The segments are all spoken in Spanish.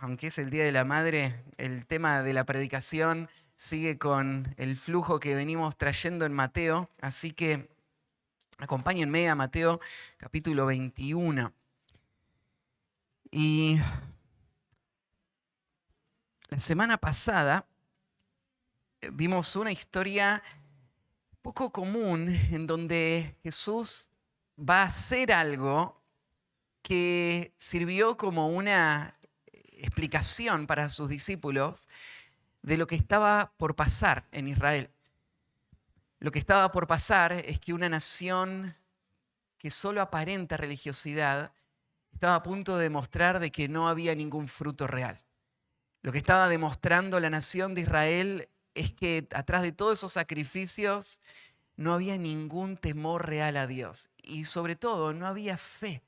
aunque es el Día de la Madre, el tema de la predicación sigue con el flujo que venimos trayendo en Mateo, así que acompáñenme a Mateo capítulo 21. Y la semana pasada vimos una historia poco común en donde Jesús va a hacer algo que sirvió como una explicación para sus discípulos de lo que estaba por pasar en Israel. Lo que estaba por pasar es que una nación que solo aparenta religiosidad estaba a punto de demostrar de que no había ningún fruto real. Lo que estaba demostrando la nación de Israel es que atrás de todos esos sacrificios no había ningún temor real a Dios y sobre todo no había fe.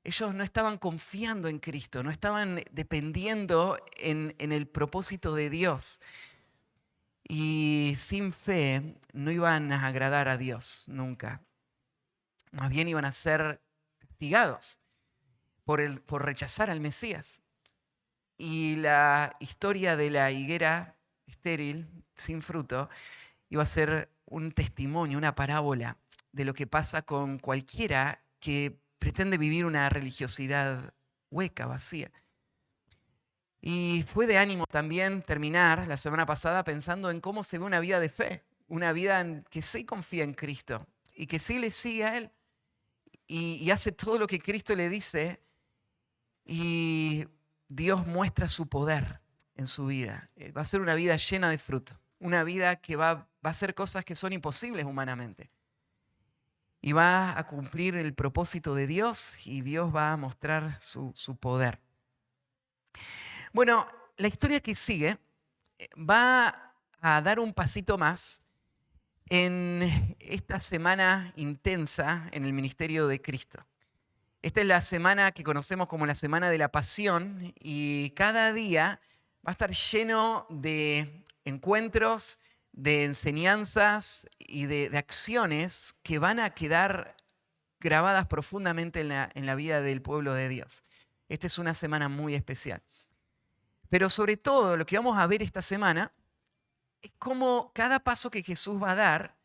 Ellos no estaban confiando en Cristo, no estaban dependiendo en el propósito de Dios. Y sin fe no iban a agradar a Dios nunca. Más bien iban a ser castigados por rechazar al Mesías. Y la historia de la higuera estéril, sin fruto, iba a ser un testimonio, una parábola de lo que pasa con cualquiera que pretende vivir una religiosidad hueca, vacía. Y fue de ánimo también terminar la semana pasada pensando en cómo se ve una vida de fe, una vida en que sí confía en Cristo y que sí le sigue a Él y hace todo lo que Cristo le dice y Dios muestra su poder en su vida. Va a ser una vida llena de fruto, una vida que va a hacer cosas que son imposibles humanamente. Y va a cumplir el propósito de Dios y Dios va a mostrar su poder. Bueno, la historia que sigue va a dar un pasito más en esta semana intensa en el ministerio de Cristo. Esta es la semana que conocemos como la Semana de la Pasión y cada día va a estar lleno de encuentros, de enseñanzas y de acciones que van a quedar grabadas profundamente en la vida del pueblo de Dios. Esta es una semana muy especial. Pero sobre todo lo que vamos a ver esta semana es cómo cada paso que Jesús va a dar,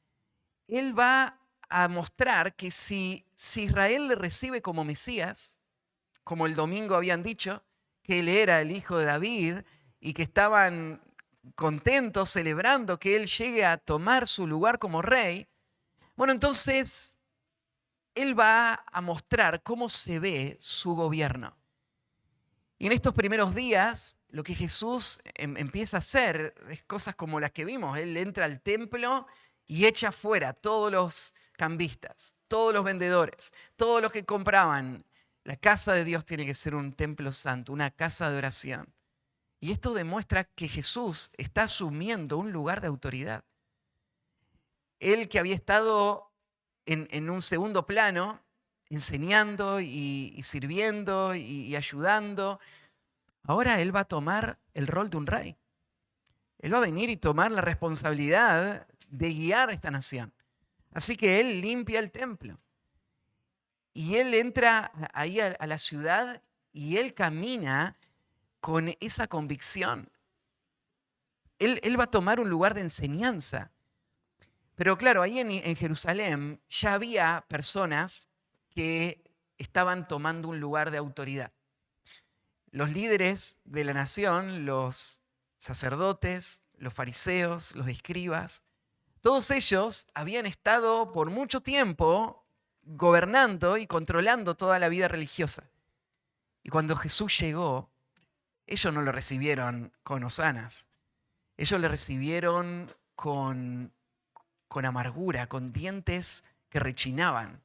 Él va a mostrar que si Israel le recibe como Mesías, como el domingo habían dicho, que Él era el hijo de David y que estaban contentos celebrando que Él llegue a tomar su lugar como rey, bueno, entonces Él va a mostrar cómo se ve su gobierno. Y en estos primeros días, lo que Jesús empieza a hacer es cosas como las que vimos. Él entra al templo y echa fuera a todos los cambistas, todos los vendedores, todos los que compraban. La casa de Dios tiene que ser un templo santo, una casa de oración. Y esto demuestra que Jesús está asumiendo un lugar de autoridad. Él que había estado en un segundo plano, enseñando y sirviendo y ayudando, ahora Él va a tomar el rol de un rey. Él va a venir y tomar la responsabilidad de guiar a esta nación. Así que Él limpia el templo. Y Él entra ahí a la ciudad y Él camina con esa convicción. Él va a tomar un lugar de enseñanza. Pero claro, ahí en Jerusalén ya había personas que estaban tomando un lugar de autoridad. Los líderes de la nación, los sacerdotes, los fariseos, los escribas, todos ellos habían estado por mucho tiempo gobernando y controlando toda la vida religiosa. Y cuando Jesús llegó, ellos no lo recibieron con hosanas. Ellos le recibieron con amargura, con dientes que rechinaban.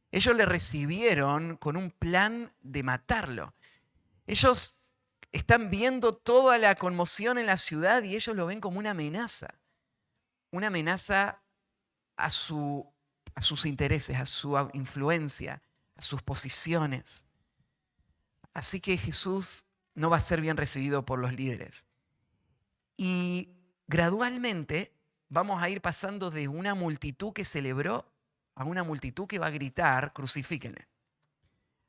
Ellos le recibieron con un plan de matarlo. Ellos están viendo toda la conmoción en la ciudad y ellos lo ven como una amenaza a sus intereses, a su influencia, a sus posiciones. Así que Jesús no va a ser bien recibido por los líderes. Y gradualmente vamos a ir pasando de una multitud que celebró a una multitud que va a gritar, crucifíquenle.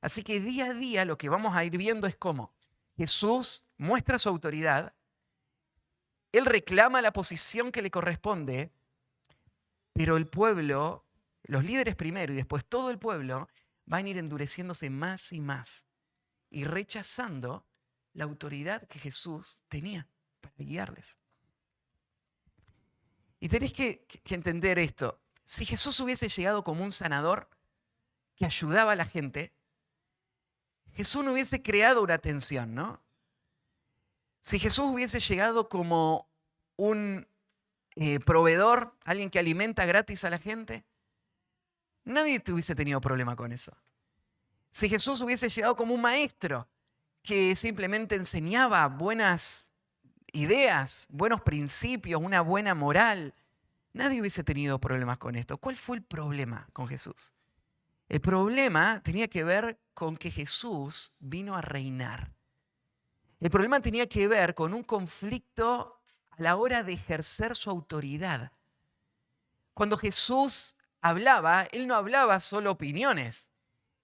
Así que día a día lo que vamos a ir viendo es cómo Jesús muestra su autoridad, él reclama la posición que le corresponde, pero el pueblo, los líderes primero y después todo el pueblo, van a ir endureciéndose más y más y rechazando la autoridad que Jesús tenía para guiarles. Y tenéis que entender esto. Si Jesús hubiese llegado como un sanador que ayudaba a la gente, Jesús no hubiese creado una tensión, ¿no? Si Jesús hubiese llegado como un proveedor, alguien que alimenta gratis a la gente, nadie te hubiese tenido problema con eso. Si Jesús hubiese llegado como un maestro que simplemente enseñaba buenas ideas, buenos principios, una buena moral, nadie hubiese tenido problemas con esto. ¿Cuál fue el problema con Jesús? El problema tenía que ver con que Jesús vino a reinar. El problema tenía que ver con un conflicto a la hora de ejercer su autoridad. Cuando Jesús hablaba, Él no hablaba solo opiniones.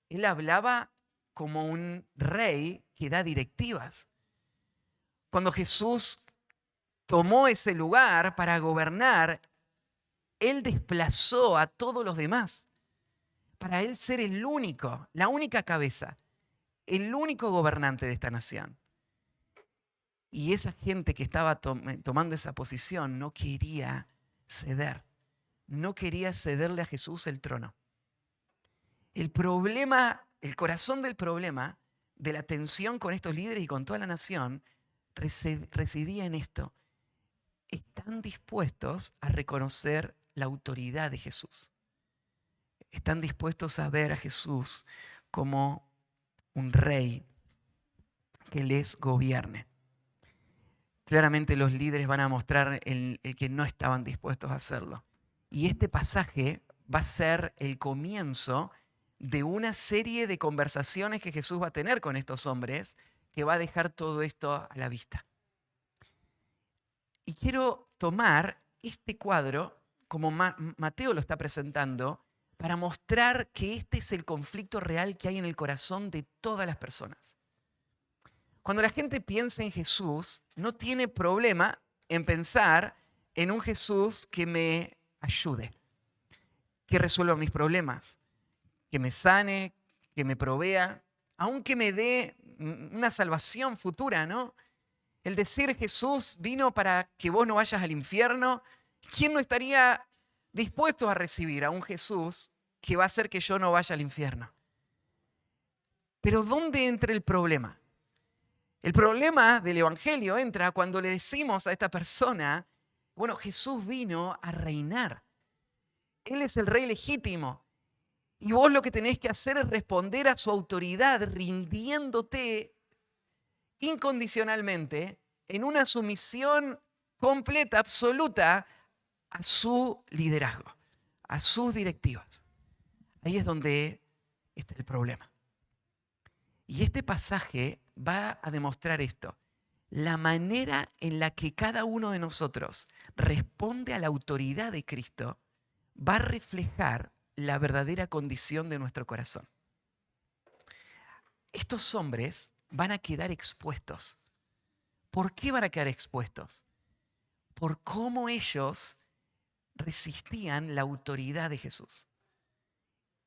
Él hablaba como un rey que da directivas. Cuando Jesús tomó ese lugar para gobernar, Él desplazó a todos los demás para Él ser el único, la única cabeza, el único gobernante de esta nación. Y esa gente que estaba tomando esa posición no quería ceder, no quería cederle a Jesús el trono. El problema, el corazón del problema de la tensión con estos líderes y con toda la nación residía en esto. Están dispuestos a reconocer la autoridad de Jesús. Están dispuestos a ver a Jesús como un rey que les gobierne. Claramente los líderes van a mostrar el que no estaban dispuestos a hacerlo. Y este pasaje va a ser el comienzo de una serie de conversaciones que Jesús va a tener con estos hombres, que va a dejar todo esto a la vista. Y quiero tomar este cuadro, como Mateo lo está presentando, para mostrar que este es el conflicto real que hay en el corazón de todas las personas. Cuando la gente piensa en Jesús, no tiene problema en pensar en un Jesús que me ayude, que resuelva mis problemas, que me sane, que me provea, aunque me dé una salvación futura, ¿no? El decir Jesús vino para que vos no vayas al infierno, ¿quién no estaría dispuesto a recibir a un Jesús que va a hacer que yo no vaya al infierno? Pero ¿dónde entra el problema? El problema del Evangelio entra cuando le decimos a esta persona, bueno, Jesús vino a reinar. Él es el rey legítimo. Y vos lo que tenés que hacer es responder a su autoridad rindiéndote incondicionalmente en una sumisión completa, absoluta a su liderazgo, a sus directivas. Ahí es donde está el problema. Y este pasaje va a demostrar esto. La manera en la que cada uno de nosotros responde a la autoridad de Cristo va a reflejar la verdadera condición de nuestro corazón. Estos hombres van a quedar expuestos. ¿Por qué van a quedar expuestos? Por cómo ellos resistían la autoridad de Jesús.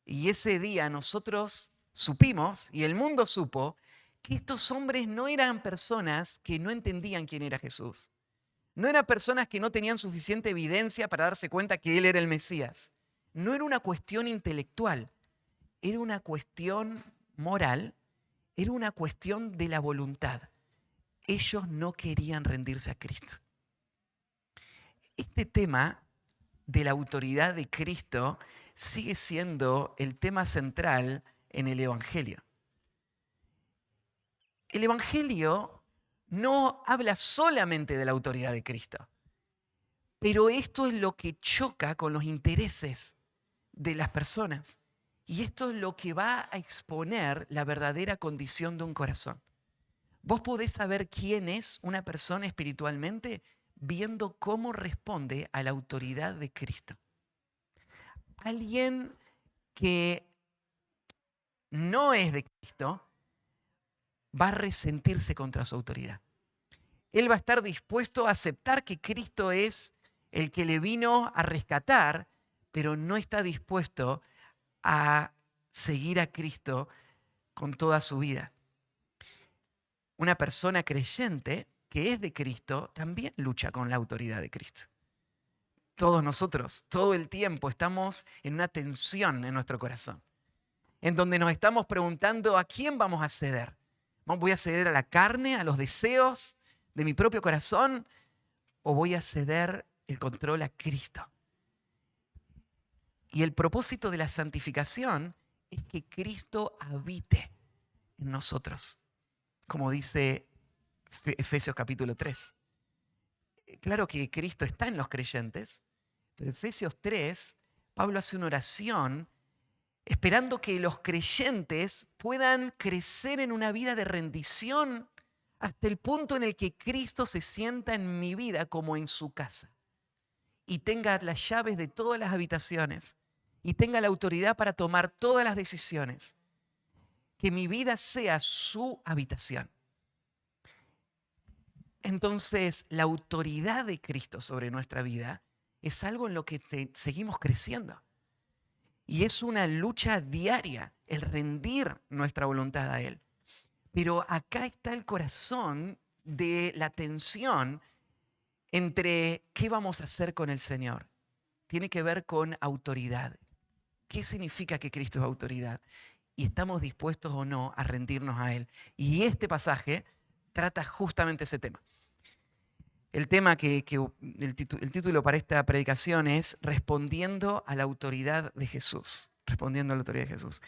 Y ese día nosotros supimos, y el mundo supo, que estos hombres no eran personas que no entendían quién era Jesús. No eran personas que no tenían suficiente evidencia para darse cuenta que Él era el Mesías. No era una cuestión intelectual, era una cuestión moral, era una cuestión de la voluntad. Ellos no querían rendirse a Cristo. Este tema de la autoridad de Cristo sigue siendo el tema central en el Evangelio. El Evangelio no habla solamente de la autoridad de Cristo, pero esto es lo que choca con los intereses de las personas. Y esto es lo que va a exponer la verdadera condición de un corazón. Vos podés saber quién es una persona espiritualmente viendo cómo responde a la autoridad de Cristo. Alguien que no es de Cristo va a resentirse contra su autoridad. Él va a estar dispuesto a aceptar que Cristo es el que le vino a rescatar, pero no está dispuesto a seguir a Cristo con toda su vida. Una persona creyente que es de Cristo también lucha con la autoridad de Cristo. Todos nosotros, todo el tiempo, estamos en una tensión en nuestro corazón, en donde nos estamos preguntando a quién vamos a ceder. ¿Voy a ceder a la carne, a los deseos de mi propio corazón, o voy a ceder el control a Cristo? Y el propósito de la santificación es que Cristo habite en nosotros, como dice Efesios capítulo 3. Claro que Cristo está en los creyentes, pero en Efesios 3, Pablo hace una oración esperando que los creyentes puedan crecer en una vida de rendición hasta el punto en el que Cristo se sienta en mi vida como en su casa y tenga las llaves de todas las habitaciones y tenga la autoridad para tomar todas las decisiones. Que mi vida sea su habitación. Entonces, la autoridad de Cristo sobre nuestra vida es algo en lo que seguimos creciendo. Y es una lucha diaria el rendir nuestra voluntad a Él. Pero acá está el corazón de la tensión entre qué vamos a hacer con el Señor. Tiene que ver con autoridad. ¿Qué significa que Cristo es autoridad? Y estamos dispuestos o no a rendirnos a Él. Y este pasaje trata justamente ese tema. El título para esta predicación es Respondiendo a la autoridad de Jesús. Respondiendo a la autoridad de Jesús.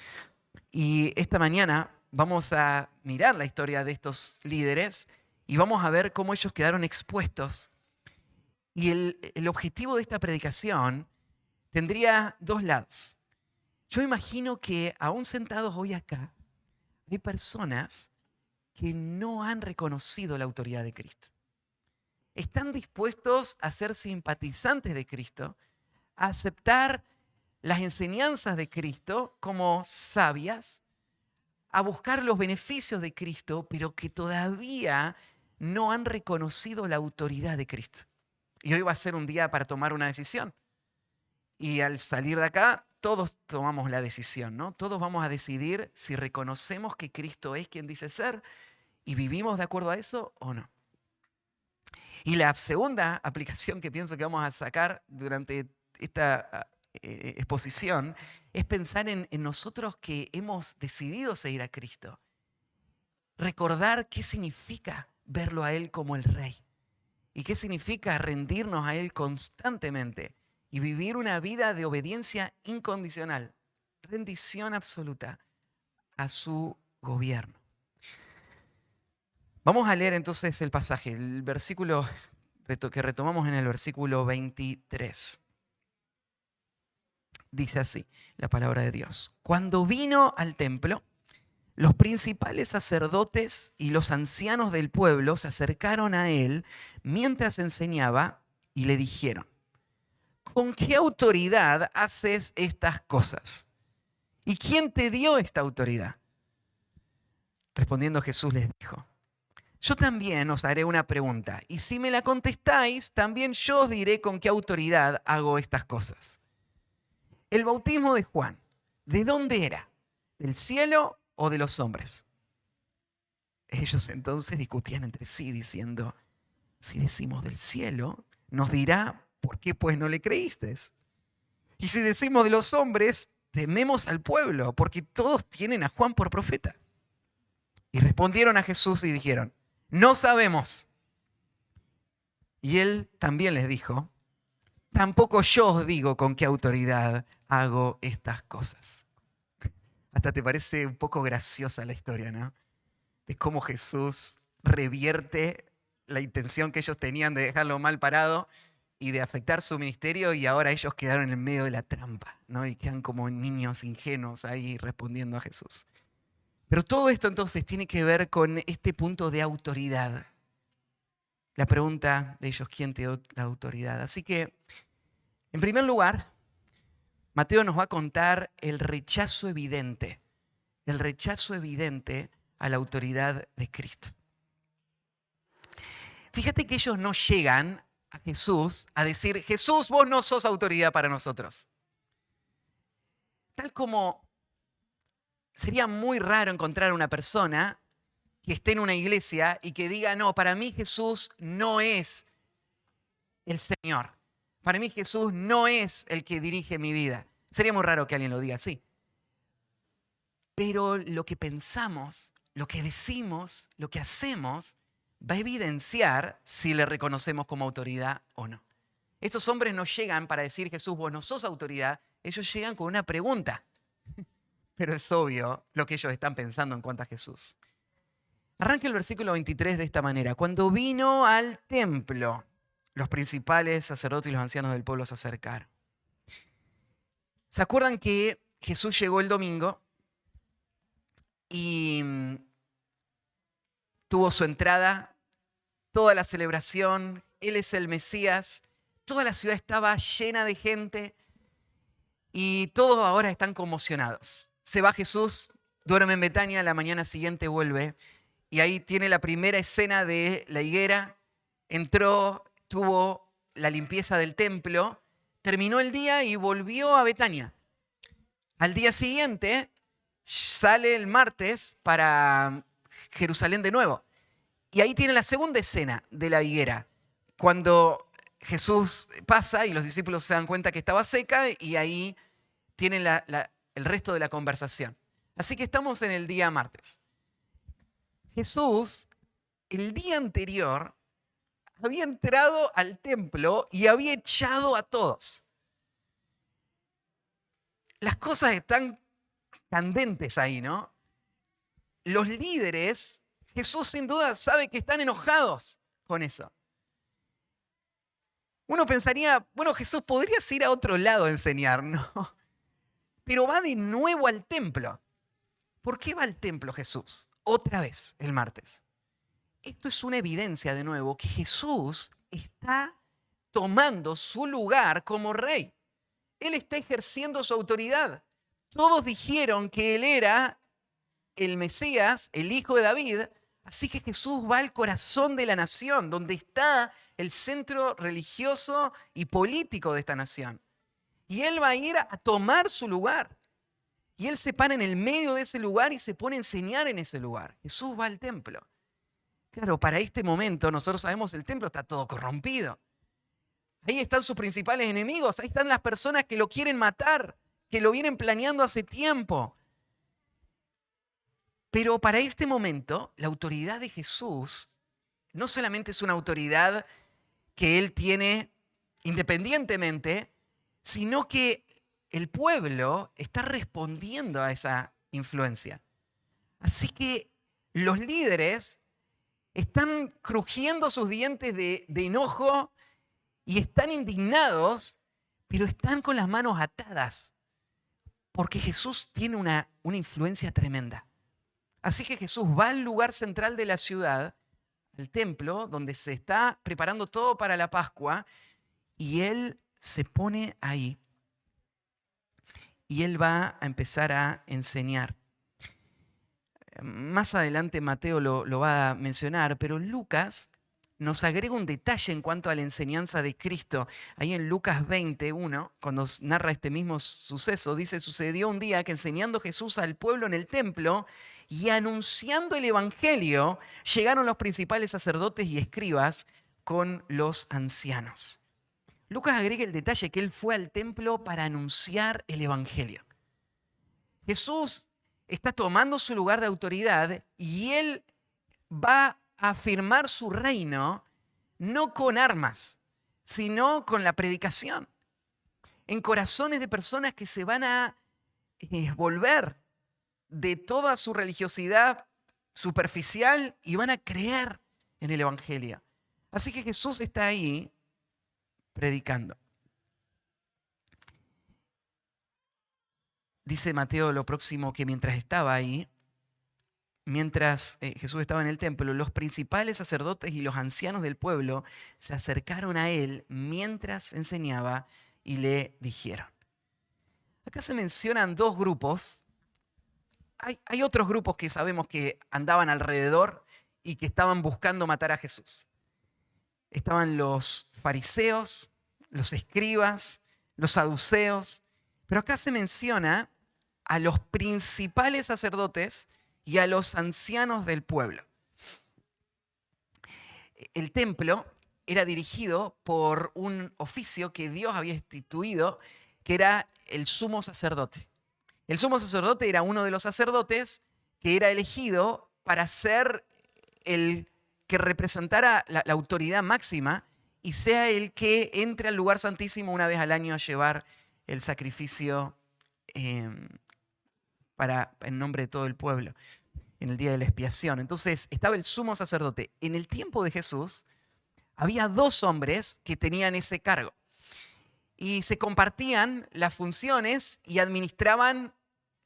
Y esta mañana vamos a mirar la historia de estos líderes y vamos a ver cómo ellos quedaron expuestos. Y el objetivo de esta predicación tendría dos lados. Yo imagino que aún sentados hoy acá, hay personas que no han reconocido la autoridad de Cristo. Están dispuestos a ser simpatizantes de Cristo, a aceptar las enseñanzas de Cristo como sabias, a buscar los beneficios de Cristo, pero que todavía no han reconocido la autoridad de Cristo. Y hoy va a ser un día para tomar una decisión. Y al salir de acá, todos tomamos la decisión, ¿no? Todos vamos a decidir si reconocemos que Cristo es quien dice ser y vivimos de acuerdo a eso o no. Y la segunda aplicación que pienso que vamos a sacar durante esta exposición es pensar en nosotros que hemos decidido seguir a Cristo. Recordar qué significa verlo a Él como el Rey y qué significa rendirnos a Él constantemente y vivir una vida de obediencia incondicional, rendición absoluta a su gobierno. Vamos a leer entonces el pasaje, el versículo que retomamos en el versículo 23. Dice así la palabra de Dios. Cuando vino al templo, los principales sacerdotes y los ancianos del pueblo se acercaron a él mientras enseñaba y le dijeron: ¿con qué autoridad haces estas cosas? ¿Y quién te dio esta autoridad? Respondiendo Jesús les dijo: yo también os haré una pregunta, y si me la contestáis, también yo os diré con qué autoridad hago estas cosas. El bautismo de Juan, ¿de dónde era? ¿Del cielo o de los hombres? Ellos entonces discutían entre sí diciendo: si decimos del cielo, nos dirá, ¿por qué pues no le creísteis? Y si decimos de los hombres, tememos al pueblo, porque todos tienen a Juan por profeta. Y respondieron a Jesús y dijeron: no sabemos. Y él también les dijo: tampoco yo os digo con qué autoridad hago estas cosas. Hasta te parece un poco graciosa la historia, ¿no? De cómo Jesús revierte la intención que ellos tenían de dejarlo mal parado y de afectar su ministerio, y ahora ellos quedaron en medio de la trampa, ¿no? Y quedan como niños ingenuos ahí respondiendo a Jesús. Pero todo esto entonces tiene que ver con este punto de autoridad. La pregunta de ellos: ¿quién te dio la autoridad? Así que, en primer lugar, Mateo nos va a contar el rechazo evidente a la autoridad de Cristo. Fíjate que ellos no llegan a Jesús a decir, Jesús, vos no sos autoridad para nosotros. Tal como sería muy raro encontrar una persona que esté en una iglesia y que diga, no, para mí Jesús no es el Señor. Para mí Jesús no es el que dirige mi vida. Sería muy raro que alguien lo diga así. Pero lo que pensamos, lo que decimos, lo que hacemos, va a evidenciar si le reconocemos como autoridad o no. Estos hombres no llegan para decir, Jesús, vos no sos autoridad. Ellos llegan con una pregunta. Pero es obvio lo que ellos están pensando en cuanto a Jesús. Arranca el versículo 23 de esta manera. Cuando vino al templo, los principales sacerdotes y los ancianos del pueblo se acercaron. ¿Se acuerdan que Jesús llegó el domingo y tuvo su entrada, toda la celebración, Él es el Mesías, toda la ciudad estaba llena de gente y todos ahora están conmocionados? Se va Jesús, duerme en Betania, la mañana siguiente vuelve y ahí tiene la primera escena de la higuera. Entró, tuvo la limpieza del templo, terminó el día y volvió a Betania. Al día siguiente sale el martes para Jerusalén de nuevo. Y ahí tiene la segunda escena de la higuera, cuando Jesús pasa y los discípulos se dan cuenta que estaba seca y ahí tienen el resto de la conversación. Así que estamos en el día martes. Jesús, el día anterior, había entrado al templo y había echado a todos. Las cosas están candentes ahí, ¿no? Los líderes, Jesús sin duda sabe que están enojados con eso. Uno pensaría, bueno, Jesús, podrías ir a otro lado a enseñar, ¿no? Pero va de nuevo al templo. ¿Por qué va al templo Jesús? Otra vez el martes. Esto es una evidencia de nuevo que Jesús está tomando su lugar como rey. Él está ejerciendo su autoridad. Todos dijeron que Él era el Mesías, el hijo de David, así que Jesús va al corazón de la nación, donde está el centro religioso y político de esta nación. Y Él va a ir a tomar su lugar. Y Él se para en el medio de ese lugar y se pone a enseñar en ese lugar. Jesús va al templo. Claro, para este momento nosotros sabemos que el templo está todo corrompido. Ahí están sus principales enemigos, ahí están las personas que lo quieren matar, que lo vienen planeando hace tiempo. Pero para este momento, la autoridad de Jesús no solamente es una autoridad que Él tiene independientemente, sino que el pueblo está respondiendo a esa influencia. Así que los líderes están crujiendo sus dientes de enojo y están indignados, pero están con las manos atadas, porque Jesús tiene una influencia tremenda. Así que Jesús va al lugar central de la ciudad, al templo, donde se está preparando todo para la Pascua, y Él se pone ahí. Y Él va a empezar a enseñar. Más adelante Mateo lo va a mencionar, pero Lucas nos agrega un detalle en cuanto a la enseñanza de Cristo. Ahí en Lucas 21, cuando narra este mismo suceso, dice, sucedió un día que enseñando Jesús al pueblo en el templo y anunciando el evangelio, llegaron los principales sacerdotes y escribas con los ancianos. Lucas agrega el detalle que él fue al templo para anunciar el evangelio. Jesús está tomando su lugar de autoridad y él va a afirmar su reino no con armas, sino con la predicación. En corazones de personas que se van a volver de toda su religiosidad superficial y van a creer en el evangelio. Así que Jesús está ahí predicando. Dice Mateo lo próximo que mientras estaba ahí, mientras Jesús estaba en el templo, los principales sacerdotes y los ancianos del pueblo se acercaron a él mientras enseñaba y le dijeron. Acá se mencionan dos grupos hay otros grupos que sabemos que andaban alrededor y que estaban buscando matar a Jesús. Estaban los fariseos, los escribas, los saduceos, pero acá se menciona a los principales sacerdotes y a los ancianos del pueblo. El templo era dirigido por un oficio que Dios había instituido, que era el sumo sacerdote. El sumo sacerdote era uno de los sacerdotes que era elegido para ser el que representara la autoridad máxima y sea el que entre al lugar santísimo una vez al año a llevar el sacrificio en nombre de todo el pueblo en el día de la expiación. Entonces estaba el sumo sacerdote. En el tiempo de Jesús había dos hombres que tenían ese cargo y se compartían las funciones y administraban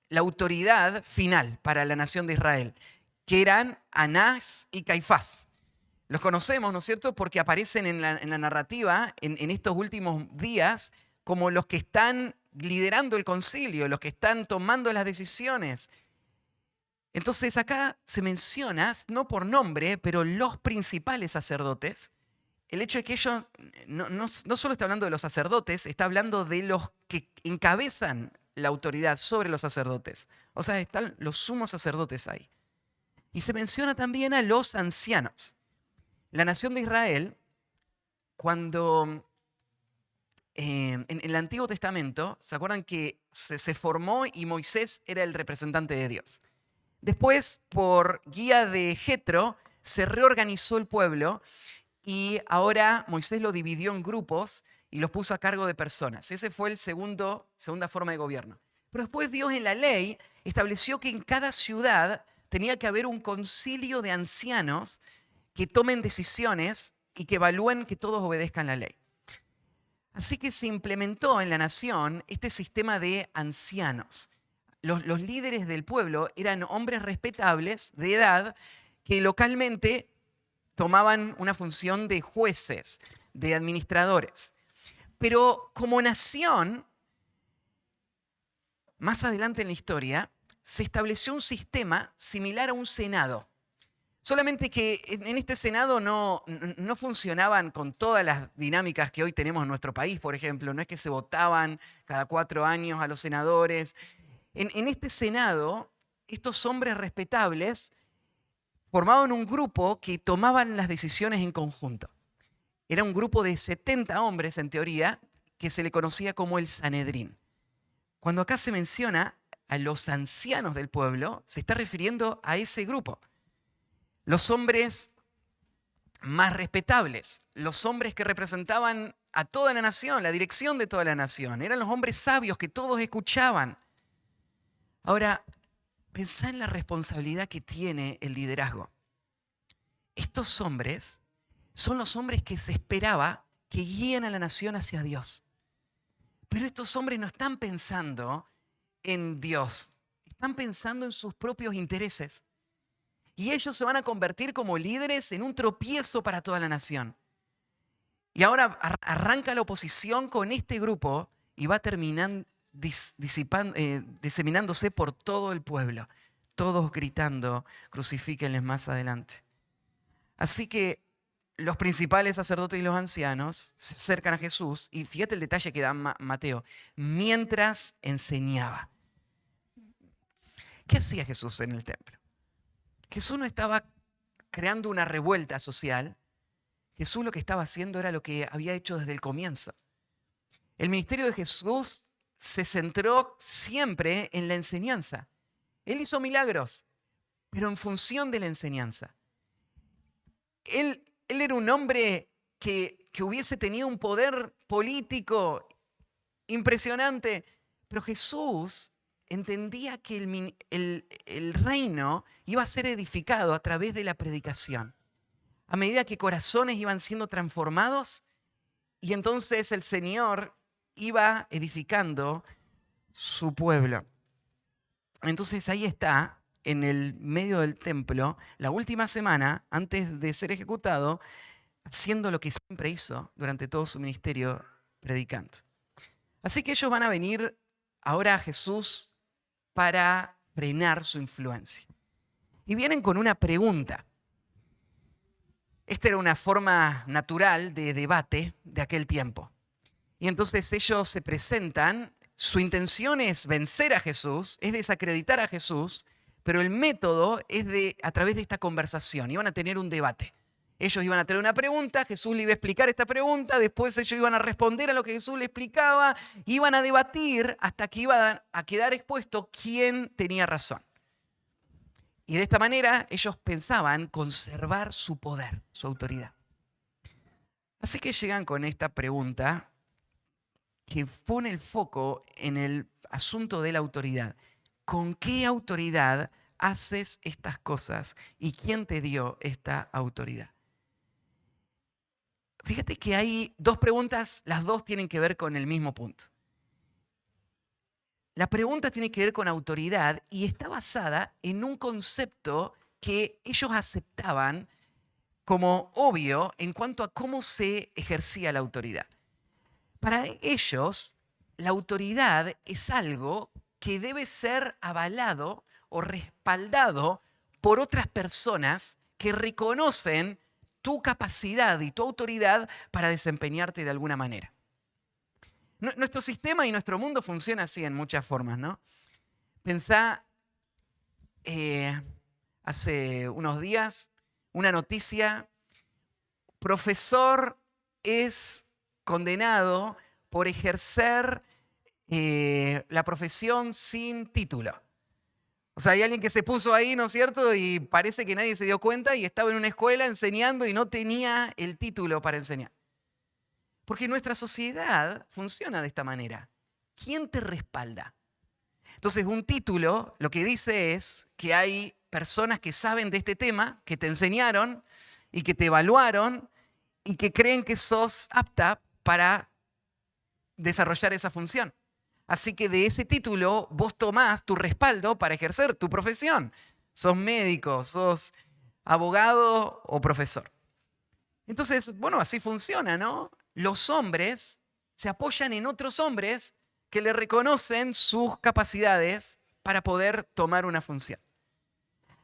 la autoridad final para la nación de Israel, que eran Anás y Caifás. Los conocemos, ¿no es cierto?, porque aparecen en la narrativa en estos últimos días como los que están liderando el concilio, los que están tomando las decisiones. Entonces acá se menciona, no por nombre, pero los principales sacerdotes. El hecho de que ellos, no solo está hablando de los sacerdotes, está hablando de los que encabezan la autoridad sobre los sacerdotes. O sea, están los sumos sacerdotes ahí. Y se menciona también a los ancianos. La nación de Israel, cuando en el Antiguo Testamento, ¿se acuerdan que se formó y Moisés era el representante de Dios? Después, por guía de Jetro, se reorganizó el pueblo y ahora Moisés lo dividió en grupos y los puso a cargo de personas. Ese fue el segunda forma de gobierno. Pero después Dios en la ley estableció que en cada ciudad tenía que haber un concilio de ancianos que tomen decisiones y que evalúen que todos obedezcan la ley. Así que se implementó en la nación este sistema de ancianos. Los líderes del pueblo eran hombres respetables de edad que localmente tomaban una función de jueces, de administradores. Pero como nación, más adelante en la historia, se estableció un sistema similar a un senado. Solamente que en este senado no funcionaban con todas las dinámicas que hoy tenemos en nuestro país, por ejemplo. No es que se votaban cada 4 años a los senadores. En este senado, estos hombres respetables formaban un grupo que tomaban las decisiones en conjunto. Era un grupo de 70 hombres, en teoría, que se le conocía como el Sanedrín. Cuando acá se menciona a los ancianos del pueblo, se está refiriendo a ese grupo. Los hombres más respetables, los hombres que representaban a toda la nación, la dirección de toda la nación. Eran los hombres sabios que todos escuchaban. Ahora, pensá en la responsabilidad que tiene el liderazgo. Estos hombres son los hombres que se esperaba que guíen a la nación hacia Dios. Pero estos hombres no están pensando en Dios, están pensando en sus propios intereses. Y ellos se van a convertir como líderes en un tropiezo para toda la nación. Y ahora arranca la oposición con este grupo y va terminando diseminándose por todo el pueblo, todos gritando, crucifíquenles más adelante. Así que los principales sacerdotes y los ancianos se acercan a Jesús y fíjate el detalle que da Mateo, mientras enseñaba. ¿Qué hacía Jesús en el templo? Jesús no estaba creando una revuelta social. Jesús lo que estaba haciendo era lo que había hecho desde el comienzo. El ministerio de Jesús se centró siempre en la enseñanza. Él hizo milagros, pero en función de la enseñanza. Él era un hombre que hubiese tenido un poder político impresionante, pero Jesús entendía que el reino iba a ser edificado a través de la predicación. A medida que corazones iban siendo transformados y entonces el Señor iba edificando su pueblo. Entonces ahí está, en el medio del templo, la última semana, antes de ser ejecutado, haciendo lo que siempre hizo durante todo su ministerio, predicando. Así que ellos van a venir ahora a Jesús para frenar su influencia. Y vienen con una pregunta. Esta era una forma natural de debate de aquel tiempo. Y entonces ellos se presentan, su intención es vencer a Jesús, es desacreditar a Jesús, pero el método es a través de esta conversación. Iban a tener un debate. Ellos iban a tener una pregunta, Jesús le iba a explicar esta pregunta, después ellos iban a responder a lo que Jesús le explicaba, iban a debatir hasta que iba a quedar expuesto quién tenía razón. Y de esta manera ellos pensaban conservar su poder, su autoridad. Así que llegan con esta pregunta que pone el foco en el asunto de la autoridad. ¿Con qué autoridad haces estas cosas? ¿Y quién te dio esta autoridad? Fíjate que hay dos preguntas, las dos tienen que ver con el mismo punto. La pregunta tiene que ver con autoridad y está basada en un concepto que ellos aceptaban como obvio en cuanto a cómo se ejercía la autoridad. Para ellos, la autoridad es algo que debe ser avalado o respaldado por otras personas que reconocen tu capacidad y tu autoridad para desempeñarte de alguna manera. Nuestro sistema y nuestro mundo funciona así en muchas formas, ¿no? Pensá, hace unos días, una noticia, profesor es condenado por ejercer la profesión sin título. O sea, hay alguien que se puso ahí, ¿no es cierto? Y parece que nadie se dio cuenta y estaba en una escuela enseñando y no tenía el título para enseñar. Porque nuestra sociedad funciona de esta manera. ¿Quién te respalda? Entonces, un título lo que dice es que hay personas que saben de este tema, que te enseñaron y que te evaluaron y que creen que sos apta para desarrollar esa función. Así que de ese título vos tomás tu respaldo para ejercer tu profesión. Sos médico, sos abogado o profesor. Entonces, bueno, así funciona, ¿no? Los hombres se apoyan en otros hombres que le reconocen sus capacidades para poder tomar una función.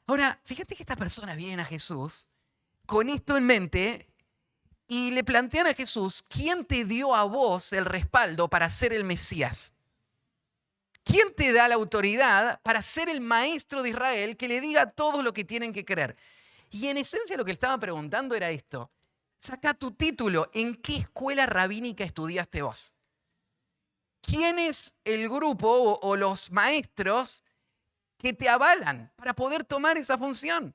Ahora, fíjate que estas personas vienen a Jesús con esto en mente y le plantean a Jesús, ¿quién te dio a vos el respaldo para ser el Mesías? ¿Quién te da la autoridad para ser el maestro de Israel que le diga a todos lo que tienen que creer? Y en esencia lo que estaban preguntando era esto. Saca tu título. ¿En qué escuela rabínica estudiaste vos? ¿Quién es el grupo o los maestros que te avalan para poder tomar esa función?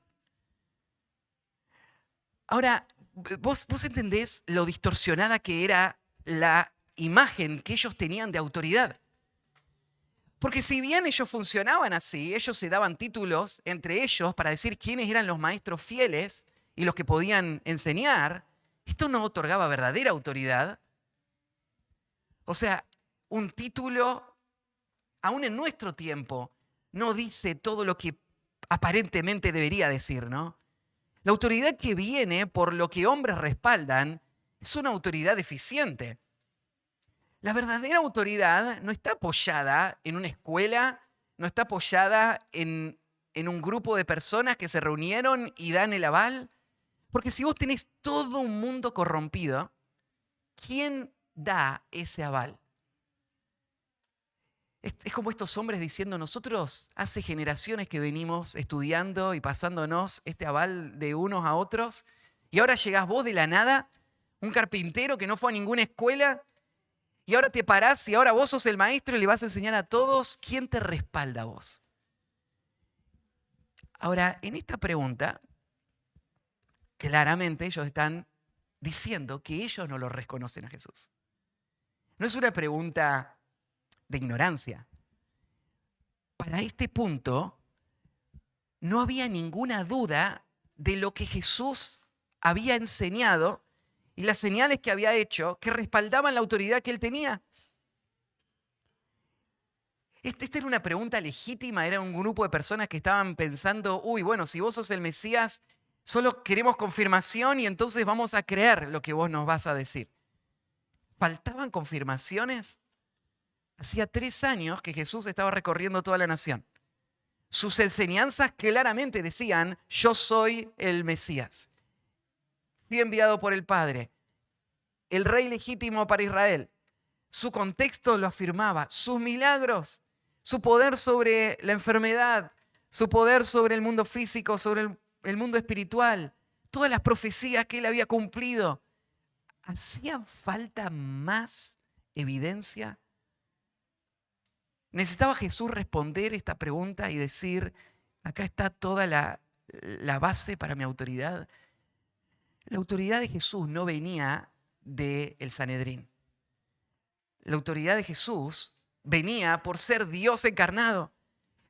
Ahora, vos entendés lo distorsionada que era la imagen que ellos tenían de autoridad. Porque si bien ellos funcionaban así, ellos se daban títulos entre ellos para decir quiénes eran los maestros fieles y los que podían enseñar, esto no otorgaba verdadera autoridad. O sea, un título, aún en nuestro tiempo, no dice todo lo que aparentemente debería decir, ¿no? La autoridad que viene por lo que hombres respaldan es una autoridad eficiente. La verdadera autoridad no está apoyada en una escuela, no está apoyada en un grupo de personas que se reunieron y dan el aval. Porque si vos tenés todo un mundo corrompido, ¿quién da ese aval? Es como estos hombres diciendo, nosotros hace generaciones que venimos estudiando y pasándonos este aval de unos a otros, y ahora llegás vos de la nada, un carpintero que no fue a ninguna escuela, y ahora te parás y ahora vos sos el maestro y le vas a enseñar a todos. ¿Quién te respalda a vos? Ahora, en esta pregunta, claramente ellos están diciendo que ellos no lo reconocen a Jesús. No es una pregunta de ignorancia. Para este punto, no había ninguna duda de lo que Jesús había enseñado y las señales que había hecho que respaldaban la autoridad que él tenía. Esta era una pregunta legítima, era un grupo de personas que estaban pensando, bueno, si vos sos el Mesías, solo queremos confirmación y entonces vamos a creer lo que vos nos vas a decir. ¿Faltaban confirmaciones? Hacía 3 años que Jesús estaba recorriendo toda la nación. Sus enseñanzas claramente decían, yo soy el Mesías. Fui enviado por el Padre, el rey legítimo para Israel. Su contexto lo afirmaba, sus milagros, su poder sobre la enfermedad, su poder sobre el mundo físico, sobre el mundo espiritual, todas las profecías que él había cumplido. ¿Hacía falta más evidencia? ¿Necesitaba Jesús responder esta pregunta y decir, acá está toda la base para mi autoridad? La autoridad de Jesús no venía del Sanedrín. La autoridad de Jesús venía por ser Dios encarnado.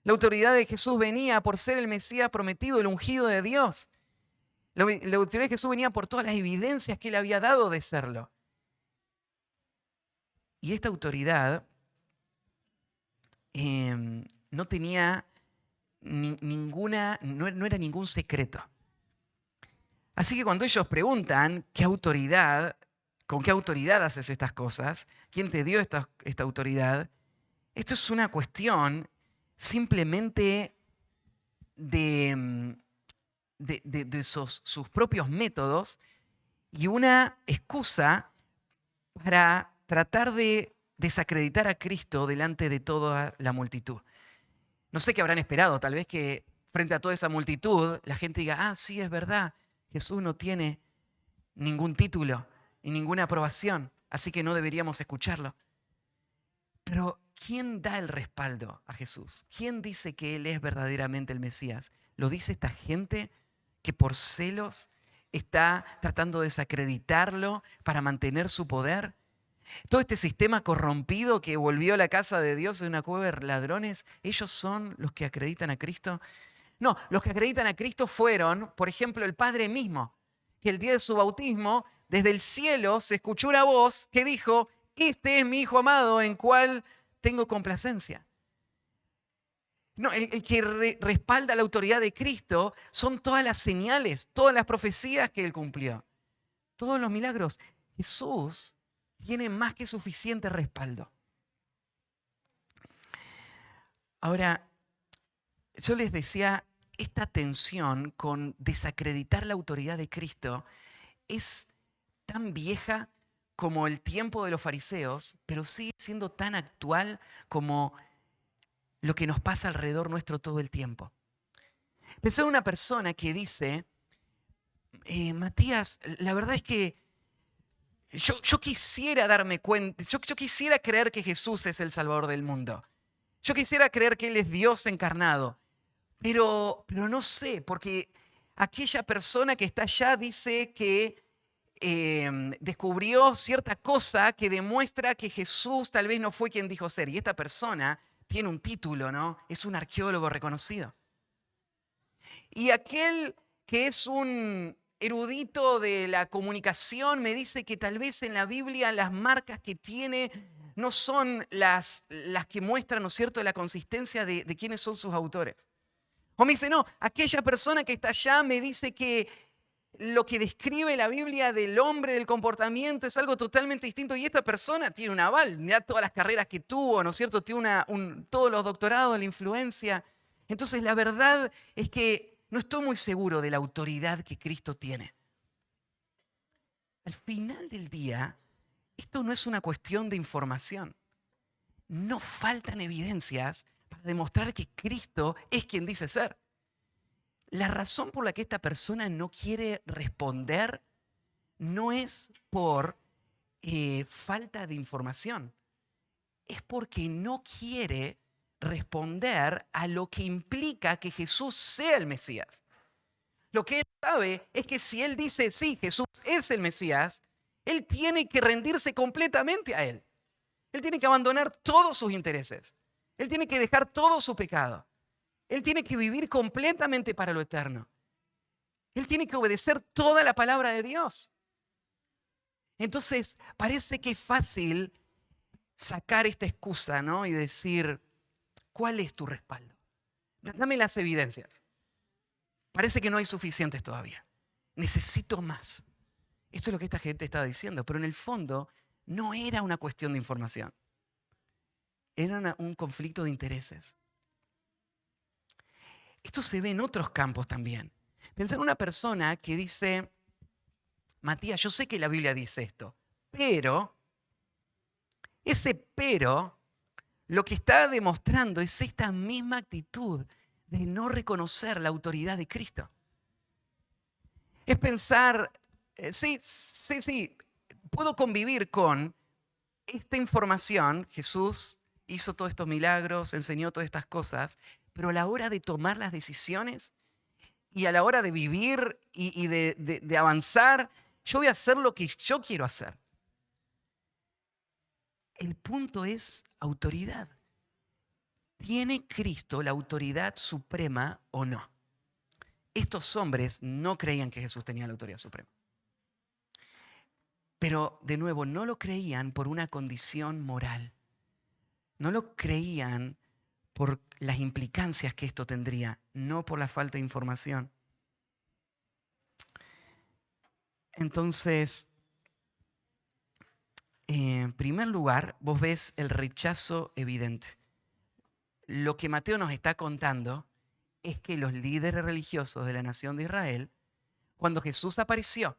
La autoridad de Jesús venía por ser el Mesías prometido, el ungido de Dios. La autoridad de Jesús venía por todas las evidencias que él había dado de serlo. Y esta autoridad no tenía no era ningún secreto. Así que cuando ellos preguntan con qué autoridad haces estas cosas, quién te dio esta autoridad, esto es una cuestión simplemente de sus propios métodos y una excusa para tratar de desacreditar a Cristo delante de toda la multitud. No sé qué habrán esperado, tal vez que frente a toda esa multitud la gente diga, sí, es verdad, Jesús no tiene ningún título y ninguna aprobación, así que no deberíamos escucharlo. Pero ¿quién da el respaldo a Jesús? ¿Quién dice que Él es verdaderamente el Mesías? ¿Lo dice esta gente que por celos está tratando de desacreditarlo para mantener su poder? Todo este sistema corrompido que volvió la casa de Dios en una cueva de ladrones, ¿ellos son los que acreditan a Cristo? No, los que acreditan a Cristo fueron, por ejemplo, el Padre mismo, que el día de su bautismo, desde el cielo se escuchó una voz que dijo, este es mi Hijo amado en cual tengo complacencia. No, el que respalda la autoridad de Cristo son todas las señales, todas las profecías que Él cumplió, todos los milagros. Jesús tiene más que suficiente respaldo. Ahora, yo les decía, esta tensión con desacreditar la autoridad de Cristo es tan vieja como el tiempo de los fariseos, pero sigue siendo tan actual como lo que nos pasa alrededor nuestro todo el tiempo. Pensé en una persona que dice, Matías, la verdad es que yo quisiera darme cuenta, yo quisiera creer que Jesús es el Salvador del mundo. Yo quisiera creer que Él es Dios encarnado, pero no sé, porque aquella persona que está allá dice que descubrió cierta cosa que demuestra que Jesús tal vez no fue quien dijo ser. Y esta persona tiene un título, ¿no? Es un arqueólogo reconocido. Y aquel que es un erudito de la comunicación me dice que tal vez en la Biblia las marcas que tiene no son las que muestran, ¿no es cierto?, la consistencia de quiénes son sus autores. O me dice, no, aquella persona que está allá me dice que lo que describe la Biblia del hombre, del comportamiento, es algo totalmente distinto. Y esta persona tiene un aval, mirá todas las carreras que tuvo, ¿no es cierto? Tiene todos los doctorados, la influencia. Entonces la verdad es que no estoy muy seguro de la autoridad que Cristo tiene. Al final del día, esto no es una cuestión de información. No faltan evidencias para demostrar que Cristo es quien dice ser. La razón por la que esta persona no quiere responder no es por falta de información. Es porque no quiere responder a lo que implica que Jesús sea el Mesías. Lo que él sabe es que si él dice, sí, Jesús es el Mesías, él tiene que rendirse completamente a él. Él tiene que abandonar todos sus intereses. Él tiene que dejar todo su pecado. Él tiene que vivir completamente para lo eterno. Él tiene que obedecer toda la palabra de Dios. Entonces, parece que es fácil sacar esta excusa, ¿no? Y decir, ¿cuál es tu respaldo? Dame las evidencias. Parece que no hay suficientes todavía. Necesito más. Esto es lo que esta gente estaba diciendo, pero en el fondo no era una cuestión de información. Era un conflicto de intereses. Esto se ve en otros campos también. Pensar en una persona que dice, Matías, yo sé que la Biblia dice esto, pero ese pero lo que está demostrando es esta misma actitud de no reconocer la autoridad de Cristo. Es pensar, sí, puedo convivir con esta información. Jesús hizo todos estos milagros, enseñó todas estas cosas, pero a la hora de tomar las decisiones y a la hora de vivir y de avanzar, yo voy a hacer lo que yo quiero hacer. El punto es autoridad. ¿Tiene Cristo la autoridad suprema o no? Estos hombres no creían que Jesús tenía la autoridad suprema. Pero, de nuevo, no lo creían por una condición moral. No lo creían por las implicancias que esto tendría, no por la falta de información. Entonces, en primer lugar, vos ves el rechazo evidente. Lo que Mateo nos está contando es que los líderes religiosos de la nación de Israel, cuando Jesús apareció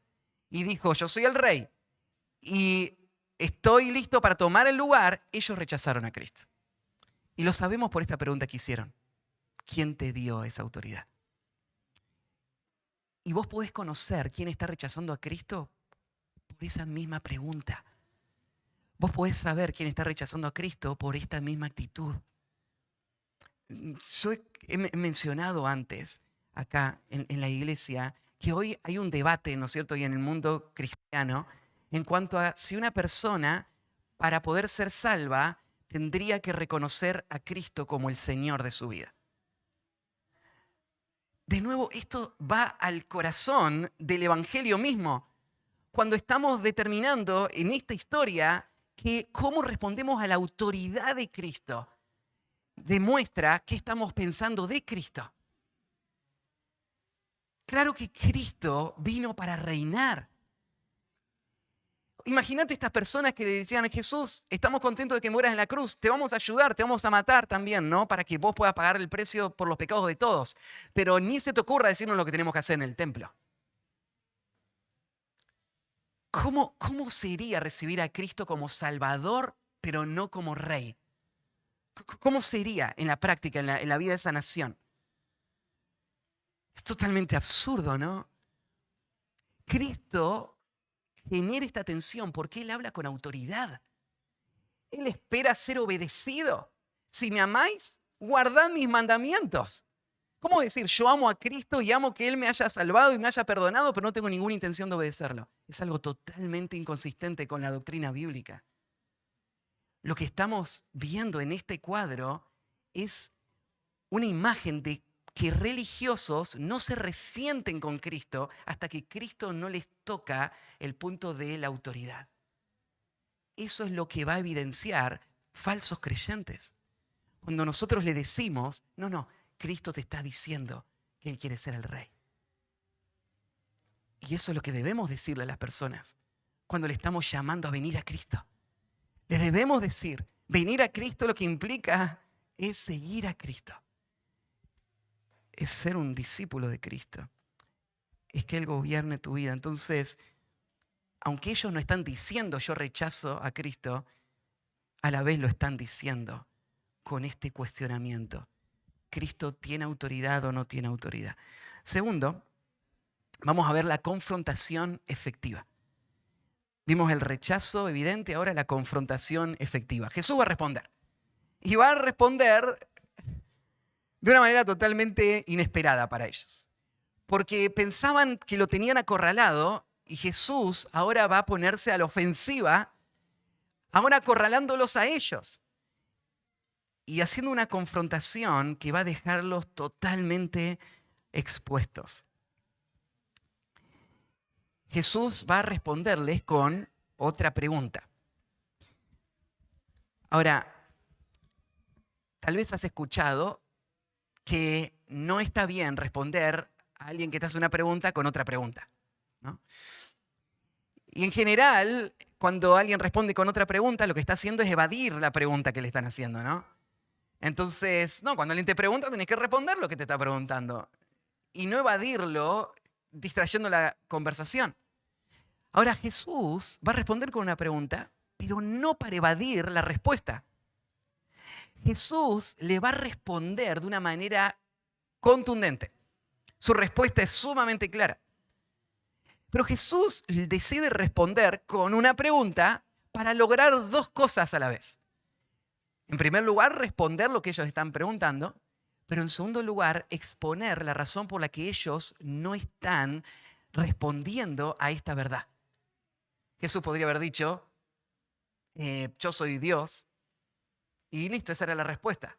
y dijo, yo soy el rey y estoy listo para tomar el lugar, ellos rechazaron a Cristo. Y lo sabemos por esta pregunta que hicieron. ¿Quién te dio esa autoridad? Y vos podés conocer quién está rechazando a Cristo por esa misma pregunta. Vos podés saber quién está rechazando a Cristo por esta misma actitud. Yo he mencionado antes, acá en la iglesia, que hoy hay un debate, ¿no es cierto?, y en el mundo cristiano, en cuanto a si una persona, para poder ser salva, tendría que reconocer a Cristo como el Señor de su vida. De nuevo, esto va al corazón del Evangelio mismo. Cuando estamos determinando en esta historia que cómo respondemos a la autoridad de Cristo, demuestra qué estamos pensando de Cristo. Claro que Cristo vino para reinar. Imagínate estas personas que le decían a Jesús, estamos contentos de que mueras en la cruz, te vamos a ayudar, te vamos a matar también, ¿no? Para que vos puedas pagar el precio por los pecados de todos. Pero ni se te ocurra decirnos lo que tenemos que hacer en el templo. ¿Cómo sería recibir a Cristo como Salvador, pero no como Rey? ¿Cómo sería en la práctica, en la vida de esa nación? Es totalmente absurdo, ¿no? Cristo genera esta tensión porque Él habla con autoridad. Él espera ser obedecido. Si me amáis, guardad mis mandamientos. ¿Cómo decir, yo amo a Cristo y amo que Él me haya salvado y me haya perdonado, pero no tengo ninguna intención de obedecerlo? Es algo totalmente inconsistente con la doctrina bíblica. Lo que estamos viendo en este cuadro es una imagen de que religiosos no se resienten con Cristo hasta que Cristo no les toca el punto de la autoridad. Eso es lo que va a evidenciar falsos creyentes. Cuando nosotros le decimos, no, Cristo te está diciendo que Él quiere ser el Rey. Y eso es lo que debemos decirle a las personas cuando le estamos llamando a venir a Cristo. Les debemos decir, venir a Cristo lo que implica es seguir a Cristo. Es ser un discípulo de Cristo. Es que Él gobierne tu vida. Entonces, aunque ellos no están diciendo yo rechazo a Cristo, a la vez lo están diciendo con este cuestionamiento. ¿Cristo tiene autoridad o no tiene autoridad? Segundo, vamos a ver la confrontación efectiva. Vimos el rechazo evidente, ahora la confrontación efectiva. Jesús va a responder. Y va a responder de una manera totalmente inesperada para ellos. Porque pensaban que lo tenían acorralado y Jesús ahora va a ponerse a la ofensiva, ahora acorralándolos a ellos y haciendo una confrontación que va a dejarlos totalmente expuestos. Jesús va a responderles con otra pregunta. Ahora, tal vez has escuchado que no está bien responder a alguien que te hace una pregunta con otra pregunta, ¿no? Y en general, cuando alguien responde con otra pregunta, lo que está haciendo es evadir la pregunta que le están haciendo, ¿no? Entonces, no, cuando alguien te pregunta, tenés que responder lo que te está preguntando y no evadirlo distrayendo la conversación. Ahora Jesús va a responder con una pregunta, pero no para evadir la respuesta. Jesús le va a responder de una manera contundente. Su respuesta es sumamente clara. Pero Jesús decide responder con una pregunta para lograr dos cosas a la vez. En primer lugar, responder lo que ellos están preguntando, pero en segundo lugar, exponer la razón por la que ellos no están respondiendo a esta verdad. Jesús podría haber dicho, yo soy Dios, y listo, esa era la respuesta.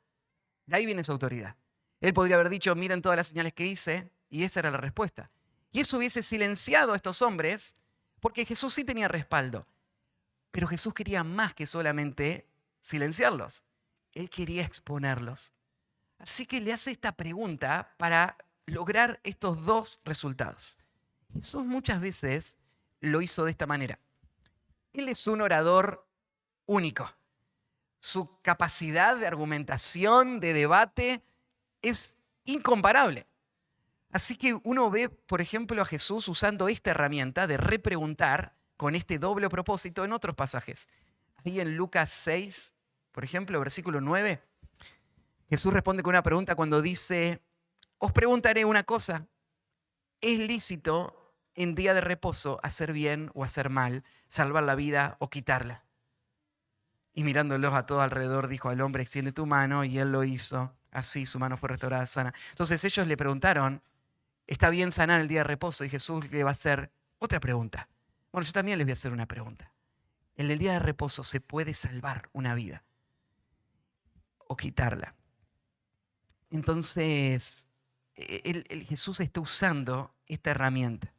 De ahí viene su autoridad. Él podría haber dicho, miren todas las señales que hice, y esa era la respuesta. Y eso hubiese silenciado a estos hombres, porque Jesús sí tenía respaldo. Pero Jesús quería más que solamente silenciarlos. Él quería exponerlos. Así que le hace esta pregunta para lograr estos dos resultados. Jesús muchas veces lo hizo de esta manera. Él es un orador único. Su capacidad de argumentación, de debate, es incomparable. Así que uno ve, por ejemplo, a Jesús usando esta herramienta de repreguntar con este doble propósito en otros pasajes. Ahí en Lucas 6, por ejemplo, versículo 9, Jesús responde con una pregunta cuando dice, os preguntaré una cosa, ¿es lícito en día de reposo hacer bien o hacer mal, salvar la vida o quitarla? Y mirándolos a todos alrededor, dijo al hombre, extiende tu mano, y él lo hizo. Así su mano fue restaurada sana. Entonces ellos le preguntaron, ¿está bien sanar el día de reposo? Y Jesús le va a hacer otra pregunta. Bueno, yo también les voy a hacer una pregunta. ¿En el día de reposo se puede salvar una vida o quitarla? Entonces, Jesús está usando esta herramienta.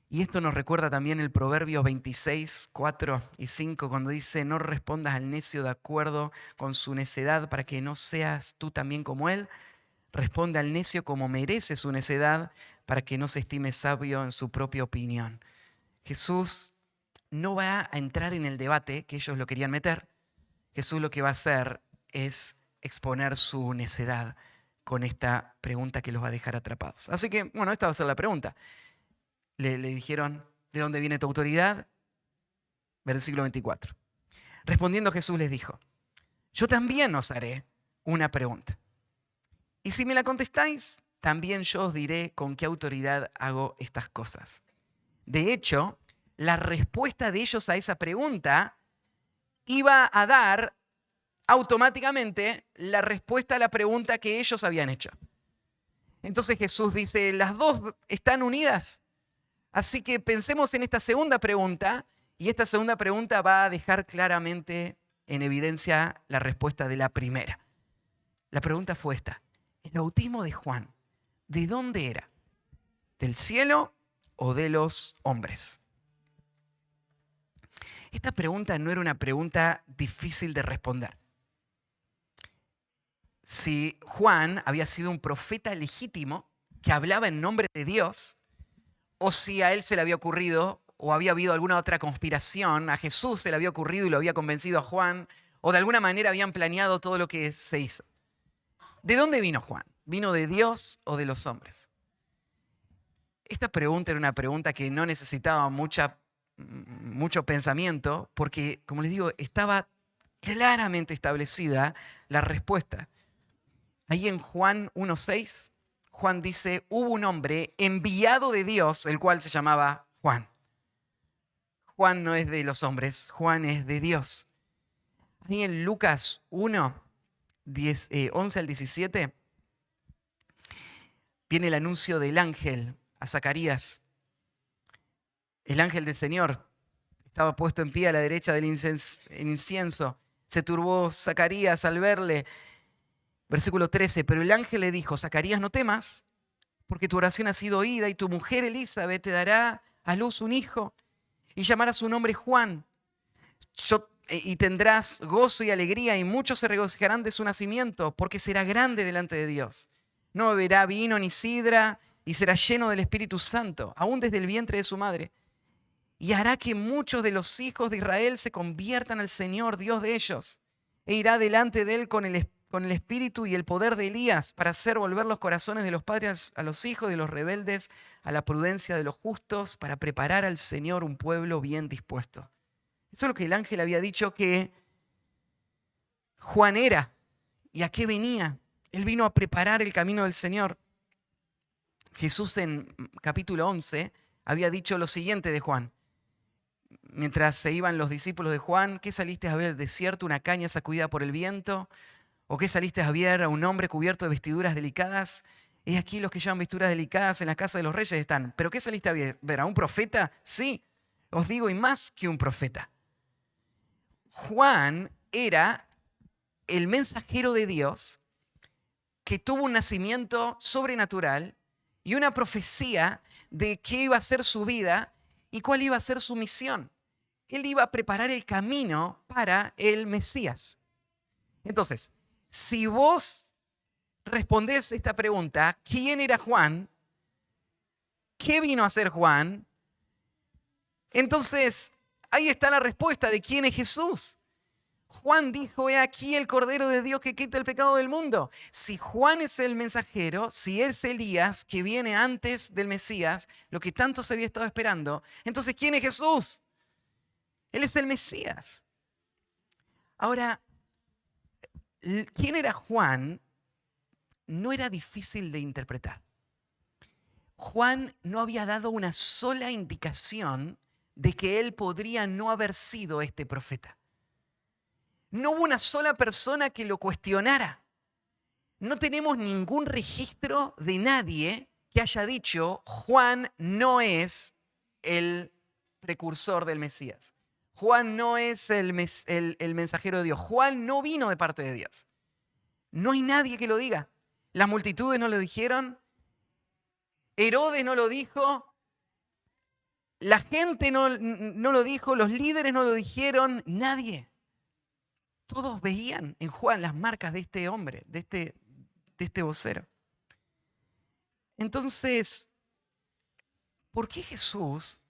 Y esto nos recuerda también el Proverbios 26, 4 y 5, cuando dice, no respondas al necio de acuerdo con su necedad para que no seas tú también como él. Responde al necio como merece su necedad para que no se estime sabio en su propia opinión. Jesús no va a entrar en el debate que ellos lo querían meter. Jesús lo que va a hacer es exponer su necedad con esta pregunta que los va a dejar atrapados. Así que, bueno, esta va a ser la pregunta. Le dijeron, ¿de dónde viene tu autoridad? Versículo 24. Respondiendo Jesús les dijo, yo también os haré una pregunta. Y si me la contestáis, también yo os diré con qué autoridad hago estas cosas. De hecho, la respuesta de ellos a esa pregunta iba a dar automáticamente la respuesta a la pregunta que ellos habían hecho. Entonces Jesús dice, las dos están unidas. Así que pensemos en esta segunda pregunta, y esta segunda pregunta va a dejar claramente en evidencia la respuesta de la primera. La pregunta fue esta, ¿el bautismo de Juan, de dónde era? ¿Del cielo o de los hombres? Esta pregunta no era una pregunta difícil de responder. Si Juan había sido un profeta legítimo que hablaba en nombre de Dios, o si a él se le había ocurrido, o había habido alguna otra conspiración, a Jesús se le había ocurrido y lo había convencido a Juan, o de alguna manera habían planeado todo lo que se hizo. ¿De dónde vino Juan? ¿Vino de Dios o de los hombres? Esta pregunta era una pregunta que no necesitaba mucho pensamiento, porque, como les digo, estaba claramente establecida la respuesta. Ahí en Juan 1:6, Juan dice, hubo un hombre enviado de Dios, el cual se llamaba Juan. Juan no es de los hombres, Juan es de Dios. Ahí en Lucas 1, 11 al 17, viene el anuncio del ángel a Zacarías. El ángel del Señor estaba puesto en pie a la derecha del incienso. Se turbó Zacarías al verle. Versículo 13, pero el ángel le dijo, Zacarías, no temas, porque tu oración ha sido oída y tu mujer Elizabeth te dará a luz un hijo y llamará su nombre Juan. Y tendrás gozo y alegría y muchos se regocijarán de su nacimiento, porque será grande delante de Dios. No beberá vino ni sidra y será lleno del Espíritu Santo, aún desde el vientre de su madre. Y hará que muchos de los hijos de Israel se conviertan al Señor, Dios de ellos, e irá delante de él con con el espíritu y el poder de Elías para hacer volver los corazones de los padres a los hijos, de los rebeldes a la prudencia de los justos, para preparar al Señor un pueblo bien dispuesto. Eso es lo que el ángel había dicho que Juan era y a qué venía. Él vino a preparar el camino del Señor. Jesús en capítulo 11 había dicho lo siguiente de Juan. Mientras se iban los discípulos de Juan, ¿qué saliste a ver el desierto, una caña sacudida por el viento? ¿O qué saliste a ver a un hombre cubierto de vestiduras delicadas? Es aquí los que llevan vestiduras delicadas en la casa de los reyes están. ¿Pero qué saliste a ver? ¿A un profeta? Sí, os digo, y más que un profeta. Juan era el mensajero de Dios que tuvo un nacimiento sobrenatural y una profecía de qué iba a ser su vida y cuál iba a ser su misión. Él iba a preparar el camino para el Mesías. Entonces, si vos respondés esta pregunta, ¿quién era Juan? ¿Qué vino a hacer Juan? Entonces, ahí está la respuesta de quién es Jesús. Juan dijo, he aquí el Cordero de Dios que quita el pecado del mundo. Si Juan es el mensajero, si es Elías que viene antes del Mesías, lo que tanto se había estado esperando, entonces ¿quién es Jesús? Él es el Mesías. Ahora, ¿quién era Juan? No era difícil de interpretar. Juan no había dado una sola indicación de que él podría no haber sido este profeta. No hubo una sola persona que lo cuestionara. No tenemos ningún registro de nadie que haya dicho, Juan no es el precursor del Mesías. Juan no es el mensajero de Dios. Juan no vino de parte de Dios. No hay nadie que lo diga. Las multitudes no lo dijeron. Herodes no lo dijo. La gente no lo dijo. Los líderes no lo dijeron. Nadie. Todos veían en Juan las marcas de este hombre, de este vocero. Entonces, ¿por qué Jesús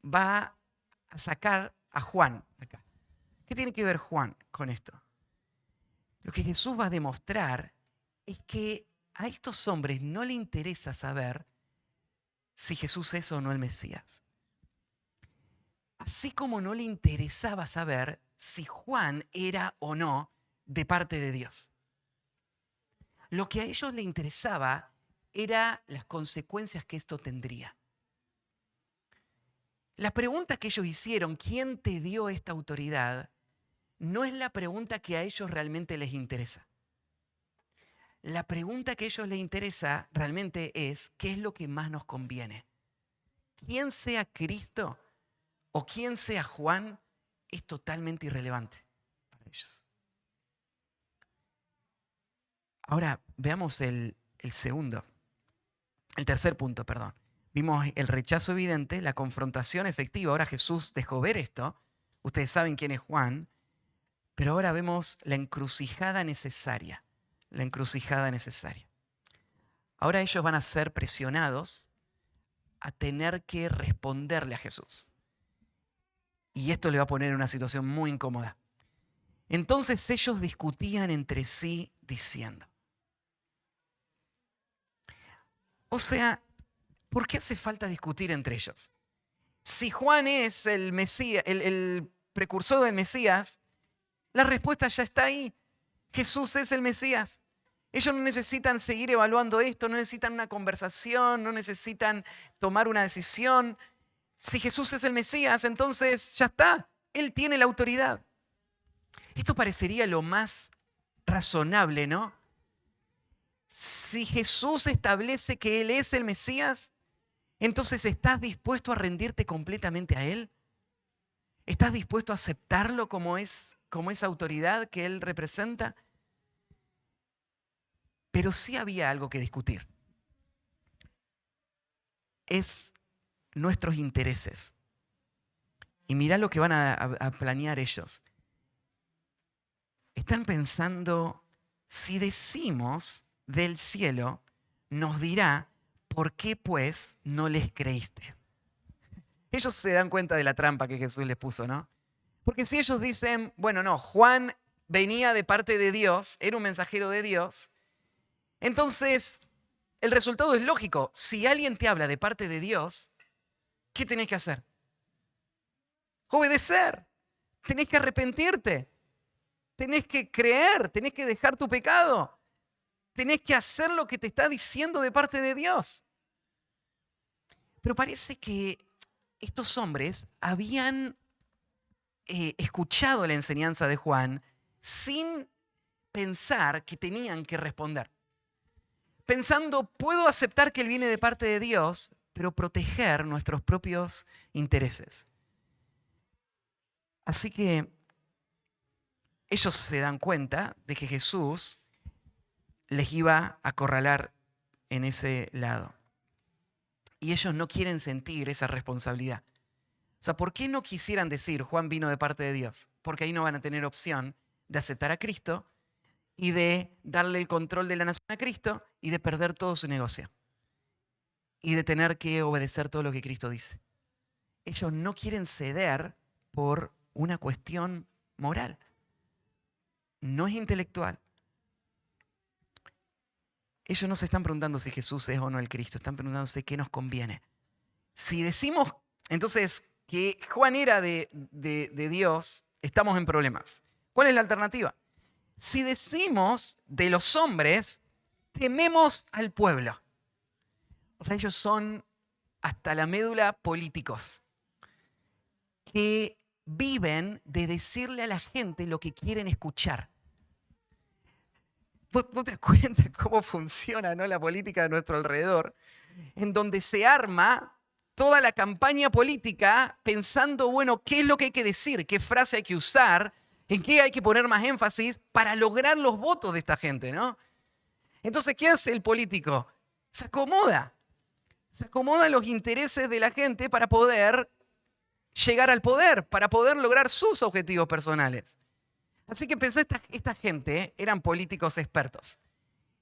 va a sacar a Juan acá? ¿Qué tiene que ver Juan con esto? Lo que Jesús va a demostrar es que a estos hombres no le interesa saber si Jesús es o no el Mesías. Así como no le interesaba saber si Juan era o no de parte de Dios. Lo que a ellos les interesaba era las consecuencias que esto tendría. La pregunta que ellos hicieron, ¿quién te dio esta autoridad?, no es la pregunta que a ellos realmente les interesa. La pregunta que a ellos les interesa realmente es, ¿qué es lo que más nos conviene? ¿Quién sea Cristo o quién sea Juan es totalmente irrelevante para ellos? Ahora veamos el tercer punto, perdón. Vimos el rechazo evidente, la confrontación efectiva. Ahora Jesús dejó ver esto. Ustedes saben quién es Juan. Pero ahora vemos la encrucijada necesaria. La encrucijada necesaria. Ahora ellos van a ser presionados a tener que responderle a Jesús. Y esto le va a poner en una situación muy incómoda. Entonces ellos discutían entre sí diciendo. O sea, ¿por qué hace falta discutir entre ellos? Si Juan es el Mesías, el precursor del Mesías, la respuesta ya está ahí. Jesús es el Mesías. Ellos no necesitan seguir evaluando esto, no necesitan una conversación, no necesitan tomar una decisión. Si Jesús es el Mesías, entonces ya está. Él tiene la autoridad. Esto parecería lo más razonable, ¿no? Si Jesús establece que Él es el Mesías, entonces ¿estás dispuesto a rendirte completamente a Él? ¿Estás dispuesto a aceptarlo como esa autoridad que Él representa? Pero sí había algo que discutir. Es nuestros intereses. Y mirá lo que van a planear ellos. Están pensando, si decimos del cielo, nos dirá, ¿por qué pues no les creíste? Ellos se dan cuenta de la trampa que Jesús les puso, ¿no? Porque si ellos dicen, bueno, no, Juan venía de parte de Dios, era un mensajero de Dios. Entonces, el resultado es lógico. Si alguien te habla de parte de Dios, ¿qué tenés que hacer? Obedecer. Tenés que arrepentirte. Tenés que creer. Tenés que dejar tu pecado. Tenés que hacer lo que te está diciendo de parte de Dios. Pero parece que estos hombres habían escuchado la enseñanza de Juan sin pensar que tenían que responder. Pensando, puedo aceptar que Él viene de parte de Dios, pero proteger nuestros propios intereses. Así que ellos se dan cuenta de que Jesús les iba a acorralar en ese lado. Y ellos no quieren sentir esa responsabilidad. O sea, ¿por qué no quisieran decir Juan vino de parte de Dios? Porque ahí no van a tener opción de aceptar a Cristo y de darle el control de la nación a Cristo y de perder todo su negocio. Y de tener que obedecer todo lo que Cristo dice. Ellos no quieren ceder por una cuestión moral. No es intelectual. Ellos no se están preguntando si Jesús es o no el Cristo. Están preguntándose qué nos conviene. Si decimos entonces que Juan era de Dios, estamos en problemas. ¿Cuál es la alternativa? Si decimos de los hombres, tememos al pueblo. O sea, ellos son hasta la médula políticos que viven de decirle a la gente lo que quieren escuchar. ¿Vos te das cuenta cómo funciona, ¿no?, la política de nuestro alrededor? En donde se arma toda la campaña política pensando, bueno, ¿qué es lo que hay que decir? ¿Qué frase hay que usar? ¿En qué hay que poner más énfasis para lograr los votos de esta gente, ¿no? Entonces, ¿qué hace el político? Se acomoda los intereses de la gente para poder llegar al poder, para poder lograr sus objetivos personales. Así que pensé, esta gente eran políticos expertos.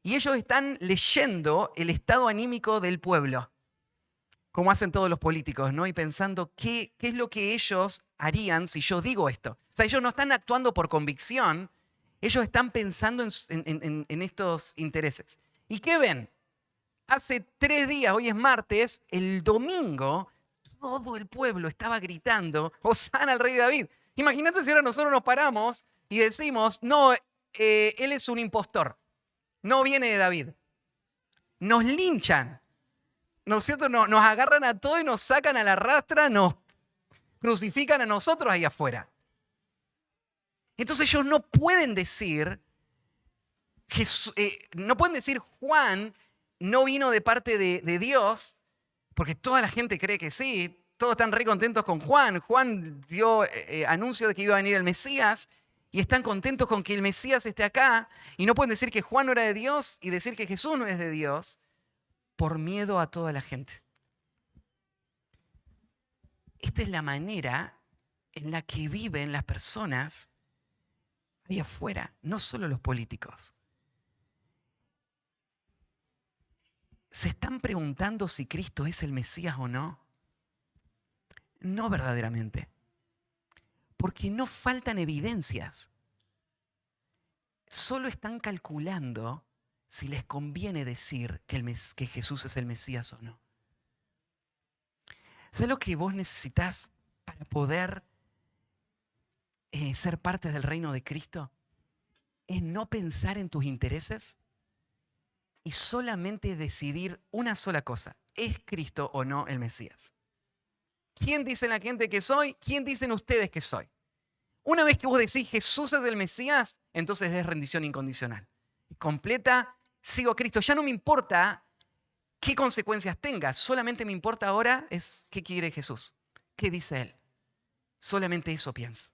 Y ellos están leyendo el estado anímico del pueblo, como hacen todos los políticos, ¿no? Y pensando, ¿qué es lo que ellos harían si yo digo esto? O sea, ellos no están actuando por convicción, ellos están pensando en estos intereses. ¿Y qué ven? Hace 3 días, hoy es martes, el domingo, todo el pueblo estaba gritando, Hosana al rey David. Imagínate si ahora nosotros nos paramos y decimos, no, él es un impostor, no viene de David. Nos linchan, ¿no es cierto? Nos agarran a todos y nos sacan a la rastra, nos crucifican a nosotros ahí afuera. Entonces ellos no pueden decir, no pueden decir Juan no vino de parte de Dios, porque toda la gente cree que sí, todos están re contentos con Juan. Juan dio anuncio de que iba a venir el Mesías y están contentos con que el Mesías esté acá y no pueden decir que Juan no era de Dios y decir que Jesús no es de Dios por miedo a toda la gente. Esta es la manera en la que viven las personas ahí afuera, no solo los políticos. ¿Se están preguntando si Cristo es el Mesías o no? No verdaderamente. Porque no faltan evidencias. Solo están calculando si les conviene decir que Jesús es el Mesías o no. ¿Sabes lo que vos necesitas para poder ser parte del reino de Cristo? Es no pensar en tus intereses y solamente decidir una sola cosa. ¿Es Cristo o no el Mesías? ¿Quién dice la gente que soy? ¿Quién dicen ustedes que soy? Una vez que vos decís Jesús es el Mesías, entonces es rendición incondicional. Completa, sigo a Cristo. Ya no me importa qué consecuencias tenga. Solamente me importa ahora es qué quiere Jesús. ¿Qué dice Él? Solamente eso pienso.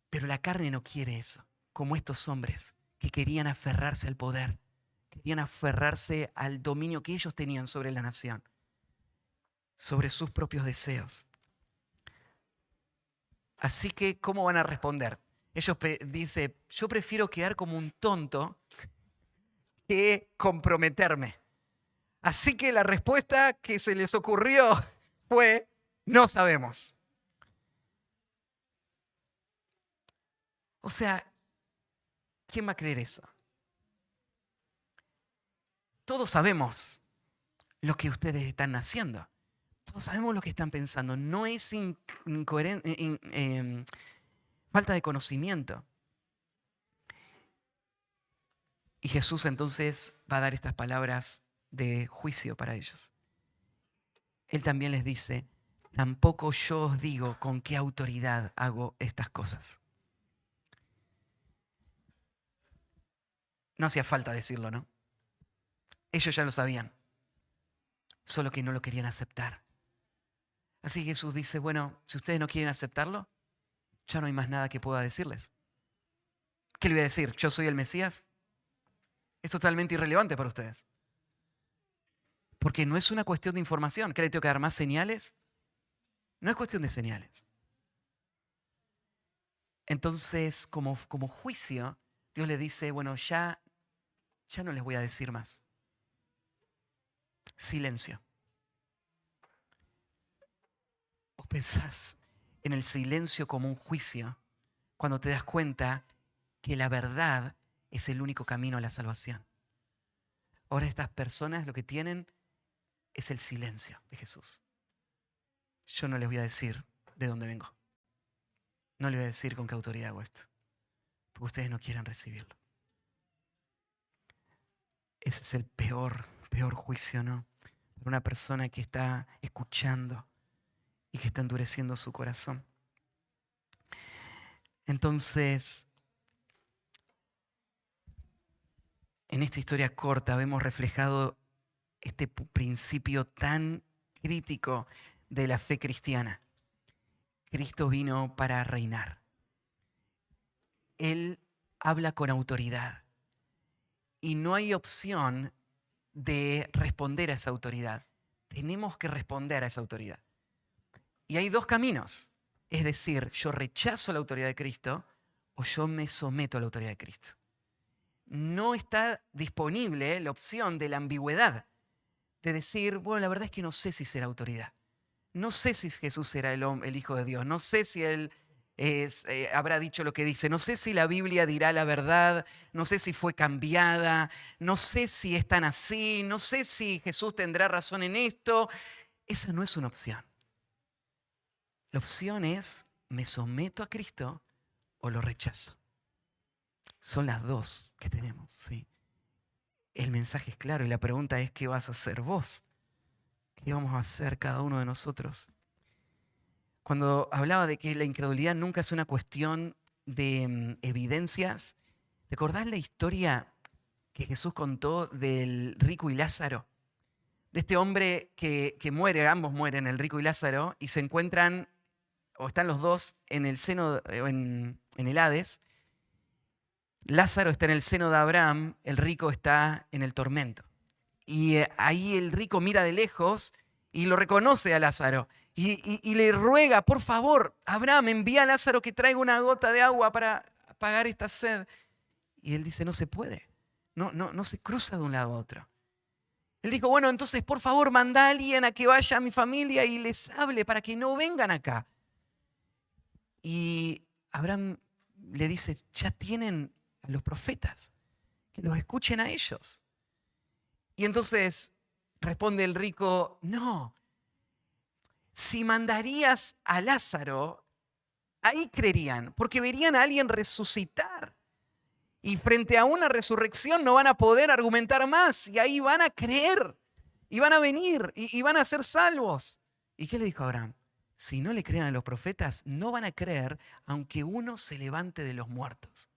Pero la carne no quiere eso. Como estos hombres que querían aferrarse al poder. Querían aferrarse al dominio que ellos tenían sobre la nación. Sobre sus propios deseos. Así que, ¿cómo van a responder? Ellos dicen, yo prefiero quedar como un tonto que comprometerme. Así que la respuesta que se les ocurrió fue, no sabemos. O sea, ¿quién va a creer eso? Todos sabemos lo que ustedes están haciendo. Todos sabemos lo que están pensando. No es falta de conocimiento. Y Jesús entonces va a dar estas palabras de juicio para ellos. Él también les dice, tampoco yo os digo con qué autoridad hago estas cosas. No hacía falta decirlo, ¿no? Ellos ya lo sabían, solo que no lo querían aceptar. Así que Jesús dice, bueno, si ustedes no quieren aceptarlo, ya no hay más nada que pueda decirles. ¿Qué le voy a decir? ¿Yo soy el Mesías? Es totalmente irrelevante para ustedes. Porque no es una cuestión de información. ¿Qué le tengo que dar más señales? No es cuestión de señales. Entonces, como juicio, Dios le dice, bueno, ya no les voy a decir más. Silencio. ¿Vos pensás en el silencio como un juicio cuando te das cuenta que la verdad es el único camino a la salvación? Ahora estas personas lo que tienen es el silencio de Jesús. Yo no les voy a decir de dónde vengo. No les voy a decir con qué autoridad hago esto. Porque ustedes no quieren recibirlo. Ese es el peor juicio, ¿no? Para una persona que está escuchando y que está endureciendo su corazón. Entonces, en esta historia corta vemos reflejado este principio tan crítico de la fe cristiana. Cristo vino para reinar. Él habla con autoridad y no hay opción de responder a esa autoridad. Tenemos que responder a esa autoridad. Y hay dos caminos. Es decir, yo rechazo la autoridad de Cristo o yo me someto a la autoridad de Cristo. No está disponible la opción de la ambigüedad, de decir, bueno, la verdad es que no sé si será autoridad. No sé si Jesús será el Hijo de Dios. No sé si Él habrá dicho lo que dice. No sé si la Biblia dirá la verdad. No sé si fue cambiada. No sé si es tan así. No sé si Jesús tendrá razón en esto. Esa no es una opción. La opción es, ¿me someto a Cristo o lo rechazo? Son las dos que tenemos, ¿sí? El mensaje es claro y la pregunta es, ¿qué vas a hacer vos? ¿Qué vamos a hacer cada uno de nosotros? Cuando hablaba de que la incredulidad nunca es una cuestión de evidencias, ¿te acordás la historia que Jesús contó del rico y Lázaro? De este hombre que muere, ambos mueren, el rico y Lázaro, y se encuentran, o están los dos en el seno, en el Hades. Lázaro está en el seno de Abraham, el rico está en el tormento. Y ahí el rico mira de lejos y lo reconoce a Lázaro. Y le ruega, por favor, Abraham, envía a Lázaro que traiga una gota de agua para apagar esta sed. Y él dice, no se puede. No se cruza de un lado a otro. Él dijo, bueno, entonces por favor manda a alguien a que vaya a mi familia y les hable para que no vengan acá. Y Abraham le dice, ya tienen a los profetas, que los escuchen a ellos. Y entonces responde el rico, no, si mandarías a Lázaro, ahí creerían, porque verían a alguien resucitar. Y frente a una resurrección no van a poder argumentar más, y ahí van a creer, y van a venir, y van a ser salvos. ¿Y qué le dijo Abraham? Si no le creen a los profetas, no van a creer aunque uno se levante de los muertos.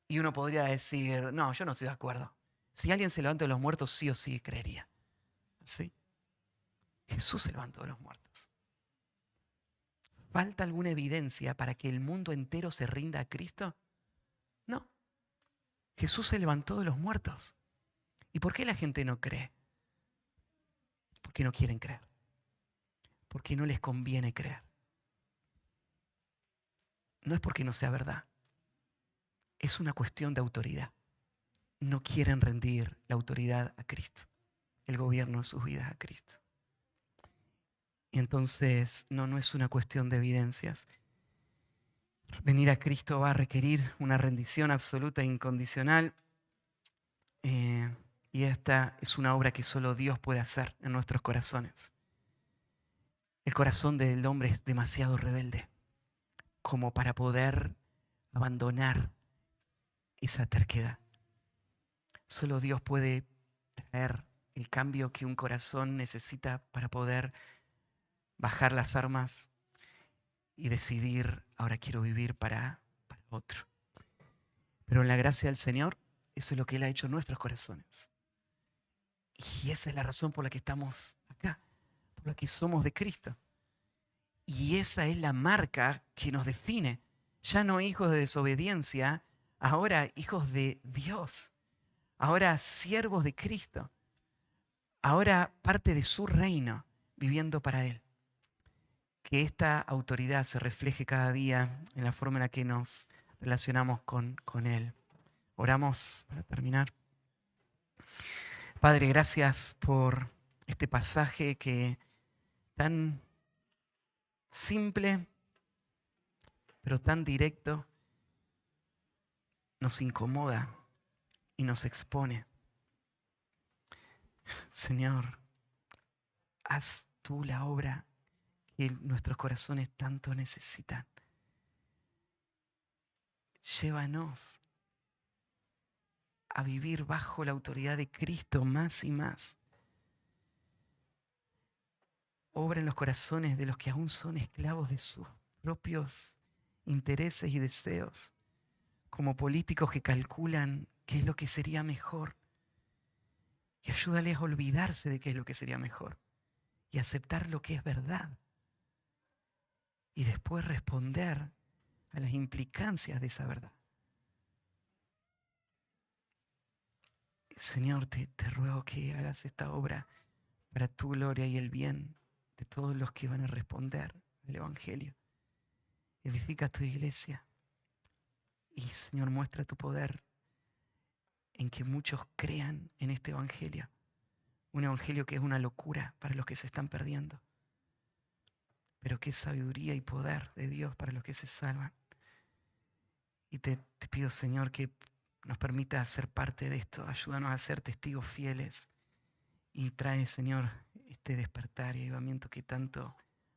Y uno podría decir, no, yo no estoy de acuerdo. Si alguien se levanta de los muertos, sí o sí creería. ¿Sí? Jesús se levantó de los muertos. ¿Falta alguna evidencia para que el mundo entero se rinda a Cristo? No. Jesús se levantó de los muertos. ¿Y por qué la gente no cree? Porque no quieren creer. Porque no les conviene creer. No es porque no sea verdad. Es una cuestión de autoridad. No quieren rendir la autoridad a Cristo, el gobierno de sus vidas a Cristo. Y entonces no es una cuestión de evidencias. Venir a Cristo va a requerir una rendición absoluta e incondicional. Y esta es una obra que solo Dios puede hacer en nuestros corazones. El corazón del hombre es demasiado rebelde como para poder abandonar esa terquedad. Solo Dios puede traer el cambio que un corazón necesita para poder bajar las armas y decidir, ahora quiero vivir para otro. Pero en la gracia del Señor, eso es lo que Él ha hecho en nuestros corazones. Y esa es la razón por la que estamos acá, por la que somos de Cristo. Y esa es la marca que nos define. Ya no hijos de desobediencia, ahora hijos de Dios. Ahora siervos de Cristo. Ahora parte de su reino, viviendo para Él. Que esta autoridad se refleje cada día en la forma en la que nos relacionamos con Él. Oramos para terminar. Padre, gracias por este pasaje que tan simple, pero tan directo, nos incomoda y nos expone. Señor, haz tú la obra que nuestros corazones tanto necesitan. Llévanos a vivir bajo la autoridad de Cristo más y más. Obra en los corazones de los que aún son esclavos de sus propios intereses y deseos, como políticos que calculan qué es lo que sería mejor. Y ayúdales a olvidarse de qué es lo que sería mejor y aceptar lo que es verdad. Y después responder a las implicancias de esa verdad. Señor, te ruego que hagas esta obra para tu gloria y el bien de todos los que van a responder al Evangelio. Edifica tu iglesia y, Señor, muestra tu poder en que muchos crean en este Evangelio. Un Evangelio que es una locura para los que se están perdiendo, pero que es sabiduría y poder de Dios para los que se salvan. Y te pido, Señor, que nos permita ser parte de esto. Ayúdanos a ser testigos fieles y trae, Señor, este despertar y avivamiento que tanto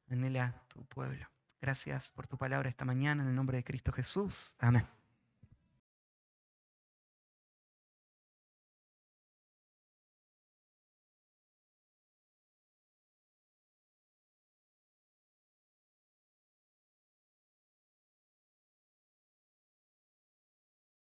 anhela tu pueblo. Gracias por tu palabra esta mañana en el nombre de Cristo Jesús. Amén.